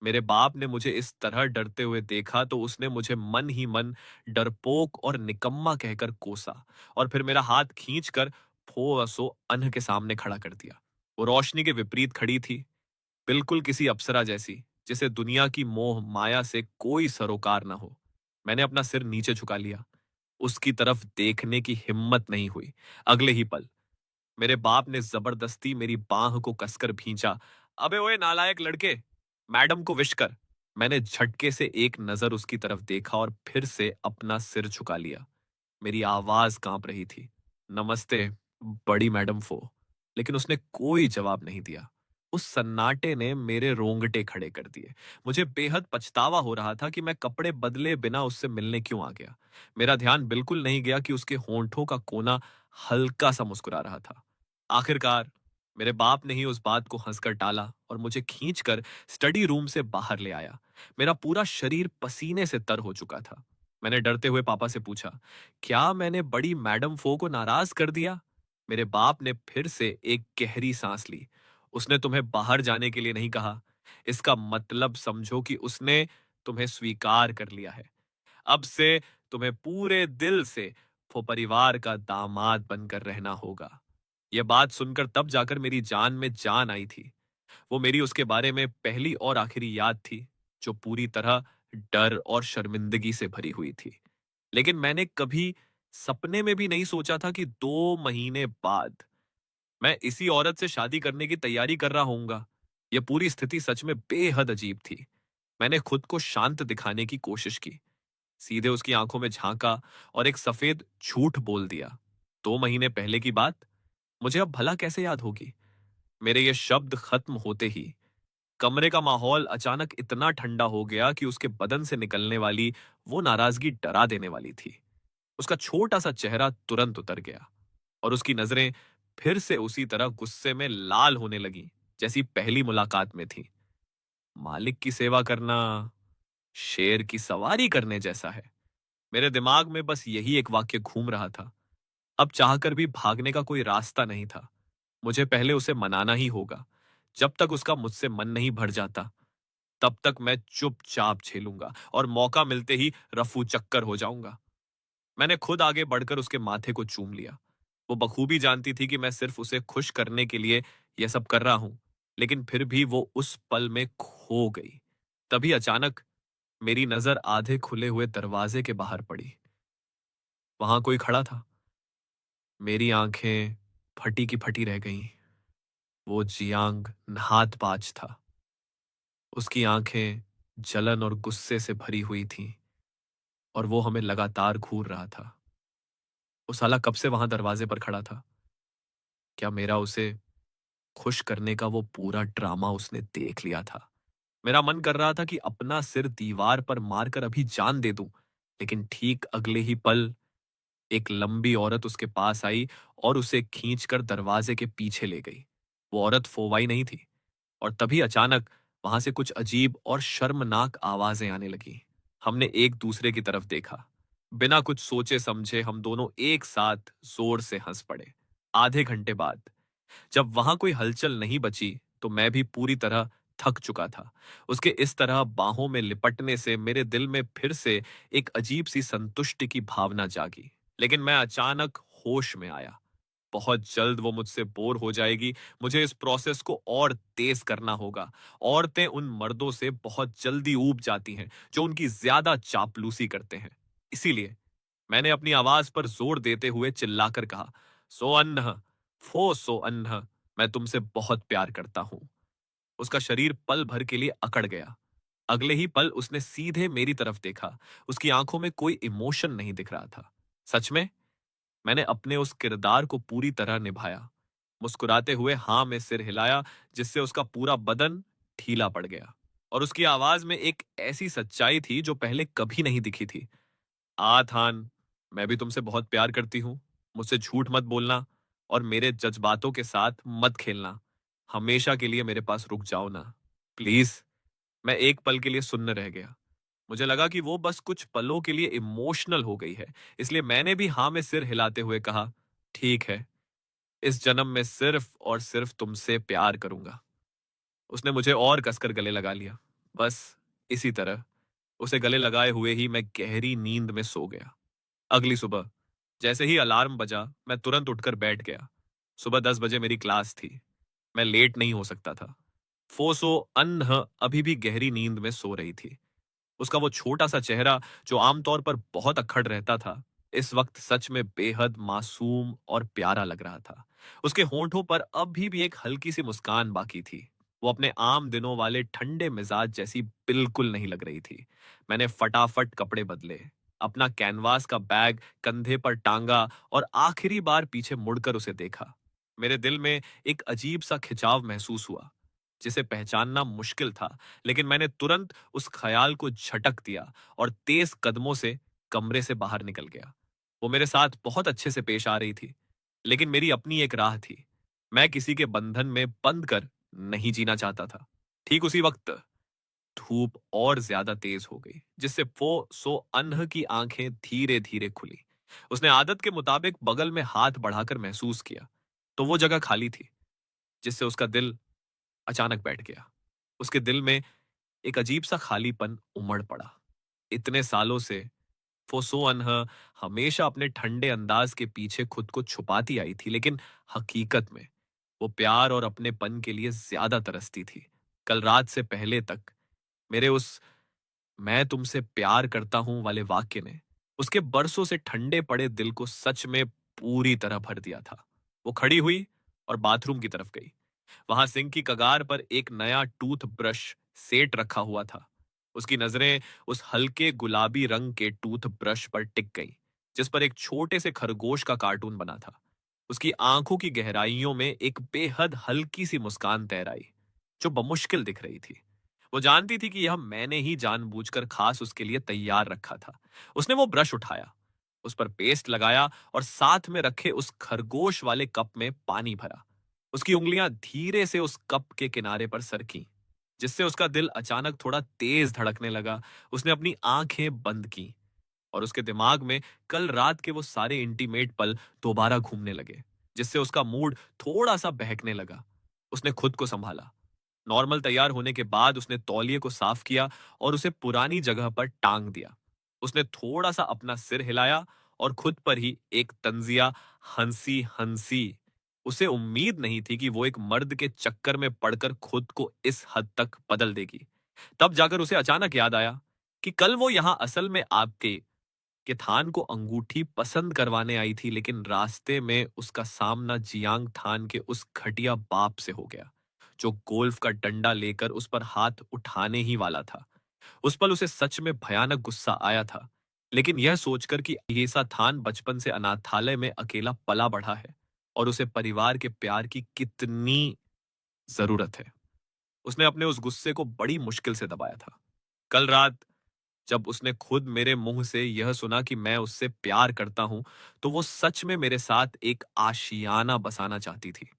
मेरे बाप ने मुझे इस तरह डरते हुए देखा तो उसने मुझे मन ही मन डरपोक और निकम्मा कहकर कोसा और फिर मेरा हाथ खींचकर फोअसो अनह के सामने खड़ा कर दिया। वो रोशनी के विपरीत खड़ी थी, बिल्कुल किसी अप्सरा जैसी, जिसे दुनिया की मोह माया से कोई सरोकार न हो। मैंने अपना सिर नीचे झुका लिया। उसकी तरफ देखने की हिम्मत नहीं हुई। अगले ही पल मेरे बाप ने जबरदस्ती मेरी बांह को कसकर भींचा। अबे ओए नालायक लड़के, मैडम को विश कर। मैंने झटके से एक नजर उसकी तरफ देखा और फिर से अपना सिर झुका लिया। मेरी आवाज कांप रही थी। नमस्ते बड़ी मैडम फो। लेकिन उसने कोई जवाब नहीं दिया। उस सन्नाटे ने मेरे रोंगटे खड़े कर दिए। मुझे बेहद पछतावा हो रहा था कि मैं कपड़े बदले बिना उससे मिलने क्यों आ गया। मेरा ध्यान बिल्कुल नहीं गया कि उसके होंठों का कोना हल्का सा मुस्कुरा रहा था। आखिरकार मेरे बाप ने ही उस बात को हंसकर टाला और मुझे खींचकर स्टडी रूम से बाहर ले आया। मेरा पूरा शरीर पसीने से तर हो चुका था। मैंने डरते हुए पापा से पूछा, क्या मैंने बड़ी मैडम फो को नाराज कर दिया? मेरे बाप ने फिर से एक गहरी सांस ली। उसने तुम्हें बाहर जाने के लिए नहीं कहा। इसका मतलब समझो कि उसने तुम्हें स्वीकार कर लिया है। अब से तुम्हें पूरे दिल से वो परिवार का दामाद बनकर रहना होगा। यह बात सुनकर तब जाकर मेरी जान में जान आई थी। वो मेरी उसके बारे में पहली और आखिरी याद थी, जो पूरी तरह डर और शर्मिंदगी से भरी हुई थी। लेकिन मैंने कभी सपने में भी नहीं सोचा था कि 2 महीने बाद मैं इसी औरत से शादी करने की तैयारी कर रहा होऊंगा। यह पूरी स्थिति सच में बेहद अजीब थी। मैंने खुद को शांत दिखाने की कोशिश की, सीधे उसकी आंखों में झांका और एक सफेद झूठ बोल दिया। 2 महीने पहले की बात मुझे अब भला कैसे याद होगी? मेरे ये शब्द खत्म होते ही कमरे का माहौल अचानक इतना ठंडा हो गया कि उसके बदन से निकलने वाली वो नाराजगी डरा देने वाली थी। उसका छोटा सा चेहरा तुरंत उतर गया और उसकी नजरें फिर से उसी तरह गुस्से में लाल होने लगी, जैसी पहली मुलाकात में थी। मालिक की सेवा करना शेर की सवारी करने जैसा है। मेरे दिमाग में बस यही एक वाक्य घूम रहा था। अब चाहकर भी भागने का कोई रास्ता नहीं था। मुझे पहले उसे मनाना ही होगा। जब तक उसका मुझसे मन नहीं भर जाता, तब तक मैं चुपचाप झेलूंगा और मौका मिलते ही रफू चक्कर हो जाऊंगा। मैंने खुद आगे बढ़कर उसके माथे को चूम लिया। वो बखूबी जानती थी कि मैं सिर्फ उसे खुश करने के लिए यह सब कर रहा हूं, लेकिन फिर भी वो उस पल में खो गई। तभी अचानक मेरी नजर आधे खुले हुए दरवाजे के बाहर पड़ी। वहां कोई खड़ा था। मेरी आंखें फटी की फटी रह गईं। वो जियांग नहातबाज था। उसकी आंखें जलन और गुस्से से भरी हुई थीं और वो हमें लगातार घूर रहा था। वो साला कब से वहां दरवाजे पर खड़ा था? क्या मेरा उसे खुश करने का वो पूरा ड्रामा उसने देख लिया था? मेरा मन कर रहा था कि अपना सिर दीवार पर मारकर अभी जान दे दूं, लेकिन ठीक अगले ही पल एक लंबी औरत उसके पास आई और उसे खींचकर दरवाजे के पीछे ले गई। वो औरत फोवाई नहीं थी और तभी अचानक वहां से कुछ अजीब और शर्मनाक आवाजें आने लगी। हमने एक दूसरे की तरफ देखा। बिना कुछ सोचे समझे हम दोनों एक साथ जोर से हंस पड़े। आधे घंटे बाद जब वहां कोई हलचल नहीं बची, तो मैं भी पूरी तरह थक चुका था। उसके इस तरह बाहों में लिपटने से मेरे दिल में फिर से एक अजीब सी संतुष्टि की भावना जागी। लेकिन मैं अचानक होश में आया। बहुत जल्द वो मुझसे बोर हो जाएगी। मुझे इस प्रोसेस को और तेज करना होगा। औरतें उन मर्दों से बहुत जल्दी ऊब जाती हैं जो उनकी ज्यादा चापलूसी करते हैं। इसीलिए मैंने अपनी आवाज पर जोर देते हुए चिल्लाकर कहा, सो अन्ह, फो सो अन्ह, मैं तुमसे बहुत प्यार करता हूं। उसका शरीर पल भर के लिए अकड़ गया। अगले ही पल उसने सीधे मेरी तरफ देखा। उसकी आंखों में कोई इमोशन नहीं दिख रहा था। सच में मैंने अपने उस किरदार को पूरी तरह निभाया। मुस्कुराते हुए हाँ में सिर हिलाया, जिससे उसका पूरा बदन ढीला पड़ गया। और उसकी आवाज में एक ऐसी सच्चाई थी जो पहले कभी नहीं दिखी थी। थान, मैं भी तुमसे बहुत प्यार करती हूँ। मुझसे झूठ मत बोलना और मेरे जज्बातों के साथ मत खेलना। हमेशा के लिए मेरे पास रुक जाओ ना, प्लीज। मैं एक पल के लिए सुन्न रह गया। मुझे लगा कि वो बस कुछ पलों के लिए इमोशनल हो गई है, इसलिए मैंने भी हाँ में सिर हिलाते हुए कहा, ठीक है, इस जन्म में सिर्फ और सिर्फ तुमसे प्यार करूंगा। उसने मुझे और कसकर गले लगा लिया। बस इसी तरह उसे गले लगाए हुए ही मैं गहरी नींद में सो गया। अगली सुबह जैसे ही अलार्म बजा, मैं तुरंत उठकर बैठ गया। सुबह 10 बजे मेरी क्लास थी। मैं लेट नहीं हो सकता था। फोसो अन्ह अभी भी गहरी नींद में सो रही थी। उसका वो छोटा सा चेहरा जो आमतौर पर बहुत अक्खड़ रहता था, इस वक्त सच में बेहद मासूम और प्यारा लग रहा था। उसके होंठों पर अभी भी एक हल्की सी मुस्कान बाकी थी। वो अपने आम दिनों वाले ठंडे मिजाज जैसी बिल्कुल नहीं लग रही थी। मैंने फटाफट कपड़े बदले, अपना कैनवास का बैग कंधे पर टांगा और आखिरी बार पीछे मुड़कर उसे देखा। मेरे दिल में एक अजीब सा खिंचाव महसूस हुआ, जिसे पहचानना मुश्किल था, लेकिन मैंने तुरंत उस ख्याल को झटक दिया और तेज कदमों से कमरे से बाहर निकल गया। वो मेरे साथ बहुत अच्छे से पेश आ रही थी, लेकिन मेरी अपनी एक राह थी। मैं किसी के बंधन में बंद कर नहीं जीना चाहता था। ठीक उसी वक्त धूप और ज्यादा तेज हो गई, जिससे वो सो अनह की आंखें धीरे धीरे खुली। उसने आदत के मुताबिक बगल में हाथ बढ़ाकर महसूस किया, तो वो जगह खाली थी, जिससे उसका दिल अचानक बैठ गया। उसके दिल में एक अजीब सा खालीपन उमड़ पड़ा। इतने सालों से फोसो अनह हमेशा अपने ठंडे अंदाज के पीछे खुद को छुपाती आई थी, लेकिन हकीकत में वो प्यार और अपनेपन के लिए ज्यादा तरसती थी। कल रात से पहले तक मेरे उस मैं तुमसे प्यार करता हूं वाले वाक्य ने उसके बरसों से ठंडे पड़े दिल को सच में पूरी तरह भर दिया था। वो खड़ी हुई और बाथरूम की तरफ गई। वहां सिंक की कगार पर एक नया टूथब्रश सेट रखा हुआ था। उसकी नजरें उस हल्के गुलाबी रंग के टूथब्रश पर टिक गईं, जिस पर एक छोटे से खरगोश का कार्टून बना था। उसकी आंखों की गहराइयों में एक बेहद हल्की सी मुस्कान तैराई, जो बमुश्किल दिख रही थी। वो जानती थी कि यह मैंने ही जानबूझकर खास उसके लिए तैयार रखा था। उसने वो ब्रश उठाया, उस पर पेस्ट लगाया और साथ में रखे उस खरगोश वाले कप में पानी भरा। उसकी उंगलियां धीरे से उस कप के किनारे पर सरकीं, जिससे उसका दिल अचानक थोड़ा तेज धड़कने लगा। उसने अपनी आंखें बंद की और उसके दिमाग में कल रात के वो सारे इंटीमेट पल दोबारा घूमने लगे, जिससे उसका मूड थोड़ा सा बहकने लगा। उसने खुद को संभाला। नॉर्मल तैयार होने के बाद उसने तौलिए को साफ किया और उसे पुरानी जगह पर टांग दिया। उसने थोड़ा सा अपना सिर हिलाया और खुद पर ही एक तंजिया हंसी हंसी। उसे उम्मीद नहीं थी कि वो एक मर्द के चक्कर में पड़कर खुद को इस हद तक बदल देगी। तब जाकर उसे अचानक याद आया कि कल वो यहां असल में आपके के थान को अंगूठी पसंद करवाने आई थी, लेकिन रास्ते में उसका सामना जियांग थान के उस घटिया बाप से हो गया, जो गोल्फ का डंडा लेकर उस पर हाथ उठाने ही वाला था। उस पल उसे सच में भयानक गुस्सा आया था, लेकिन यह सोचकर कि येसा थान बचपन से अनाथालय में अकेला पला बढ़ा है और उसे परिवार के प्यार की कितनी जरूरत है, उसने अपने उस गुस्से को बड़ी मुश्किल से दबाया था। कल रात जब उसने खुद मेरे मुंह से यह सुना कि मैं उससे प्यार करता हूं, तो वो सच में मेरे साथ एक आशियाना बसाना चाहती थी।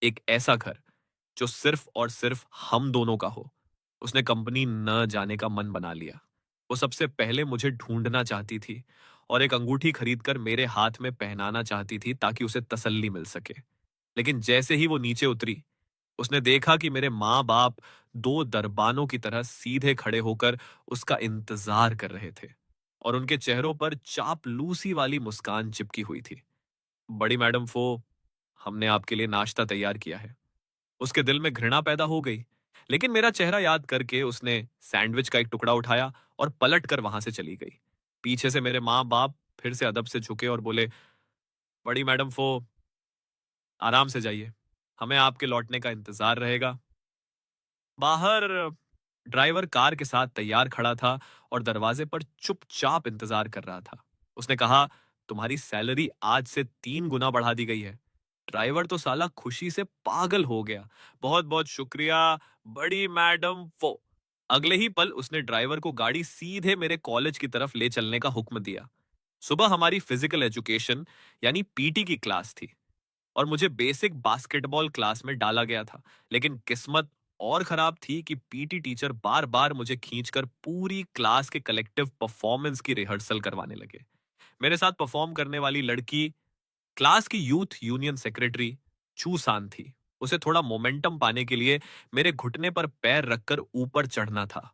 एक ऐसा घर जो सिर्फ और सिर्फ हम दोनों का हो। उसने कंपनी न जाने का मन बना लिया। वो सबसे पहले मुझे ढूंढना चाहती थी और एक अंगूठी खरीदकर मेरे हाथ में पहनाना चाहती थी, ताकि उसे तसल्ली मिल सके। लेकिन जैसे ही वो नीचे उतरी, उसने देखा कि मेरे माँ बाप दो दरबानों की तरह सीधे खड़े होकर उसका इंतजार कर रहे थे और उनके चेहरों पर चापलूसी वाली मुस्कान चिपकी हुई थी। बड़ी मैडम फो, हमने आपके लिए नाश्ता तैयार किया है। उसके दिल में घृणा पैदा हो गई, लेकिन मेरा चेहरा याद करके उसने सैंडविच का एक टुकड़ा उठाया और पलट कर वहां से चली गई। पीछे से मेरे माँ बाप फिर से अदब से झुके और बोले, बड़ी मैडम फो, आराम से जाइए, हमें आपके लौटने का इंतजार रहेगा। बाहर ड्राइवर कार के साथ तैयार खड़ा था और दरवाजे पर चुपचाप इंतजार कर रहा था। उसने कहा, तुम्हारी सैलरी आज से 3 गुना बढ़ा दी गई है। ड्राइवर तो साला खुशी से पागल हो गया। बहुत बहुत शुक्रिया बड़ी मैडम वो। अगले ही पल उसने ड्राइवर को गाड़ी सीधे मेरे कॉलेज की तरफ ले चलने का हुक्म दिया। सुबह हमारी फिजिकल एजुकेशन यानी पीटी की क्लास थी और मुझे बेसिक बास्केटबॉल क्लास में डाला गया था। लेकिन किस्मत और खराब थी कि पीटी टीचर बार बार मुझे खींचकर पूरी क्लास के कलेक्टिव परफॉर्मेंस की रिहर्सल करवाने लगे। मेरे साथ परफॉर्म करने वाली लड़की क्लास की यूथ यूनियन सेक्रेटरी चूसान थी। उसे थोड़ा मोमेंटम पाने के लिए मेरे घुटने पर पैर रखकर ऊपर चढ़ना था।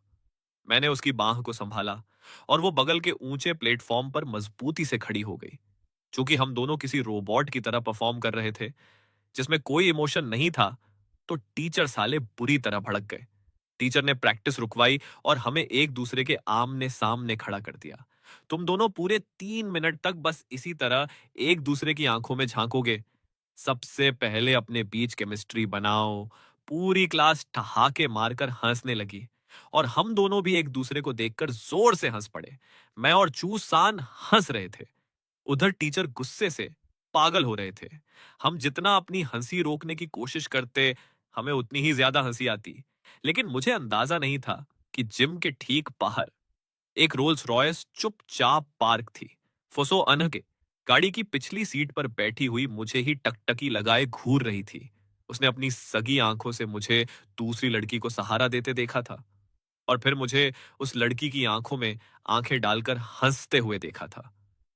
मैंने उसकी बांह को संभाला और वो बगल के ऊंचे प्लेटफॉर्म पर मजबूती से खड़ी हो गई। चूंकि हम दोनों किसी रोबोट की तरह परफॉर्म कर रहे थे जिसमें कोई इमोशन नहीं था, तो टीचर साले बुरी तरह भड़क गए। टीचर ने प्रैक्टिस रुकवाई और हमें एक दूसरे के आमने सामने खड़ा कर दिया। तुम दोनों पूरे 3 मिनट तक बस इसी तरह एक दूसरे की आंखों में झांकोगे। सबसे पहले अपने बीच केमिस्ट्री बनाओ। पूरी क्लास ठहाके मारकर हंसने लगी और हम दोनों भी एक दूसरे को देखकर जोर से हंस पड़े। मैं और चूसान हंस रहे थे, उधर टीचर गुस्से से पागल हो रहे थे। हम जितना अपनी हंसी रोकने की कोशिश करते, हमें उतनी ही ज्यादा हंसी आती। लेकिन मुझे अंदाजा नहीं था कि जिम के ठीक बाहर एक रोल्स रॉयस चुपचाप पार्क थी। फुसो अनह के गाड़ी की पिछली सीट पर बैठी हुई मुझे ही टकटकी लगाए घूर रही थी। उसने अपनी सगी आंखों से मुझे दूसरी लड़की को सहारा देते देखा था और फिर मुझे उस लड़की की आंखों में आंखें डालकर हंसते हुए देखा था।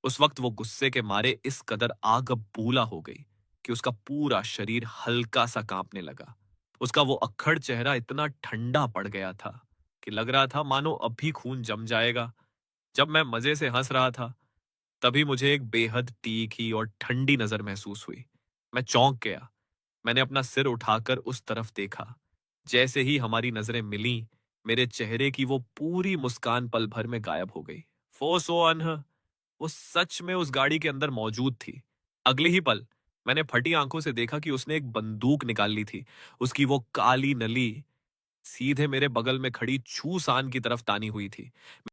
उस वक्त वो गुस्से के मारे इस कदर आग बूला हो गई कि उसका पूरा शरीर हल्का सा कांपने लगा। उसका वो अक्खड़ चेहरा इतना ठंडा पड़ गया था कि लग रहा था मानो अभी खून जम जाएगा। जब मैं मजे से हंस रहा था, तभी मुझे एक बेहद तीखी और ठंडी नजर महसूस हुई। मैं चौंक गया। मैंने अपना सिर उठाकर उस तरफ देखा। जैसे ही हमारी नजरें मिली, मेरे चेहरे की वो पूरी मुस्कान पल भर में गायब हो गई। फोसो अनह, वो सच में उस गाड़ी के अंदर मौजूद थी। अगले ही पल मैंने फटी आंखों से देखा कि उसने एक बंदूक निकाल ली थी। उसकी वो काली नली सीधे मेरे बगल में खड़ी चूसान की तरफ तानी हुई थी।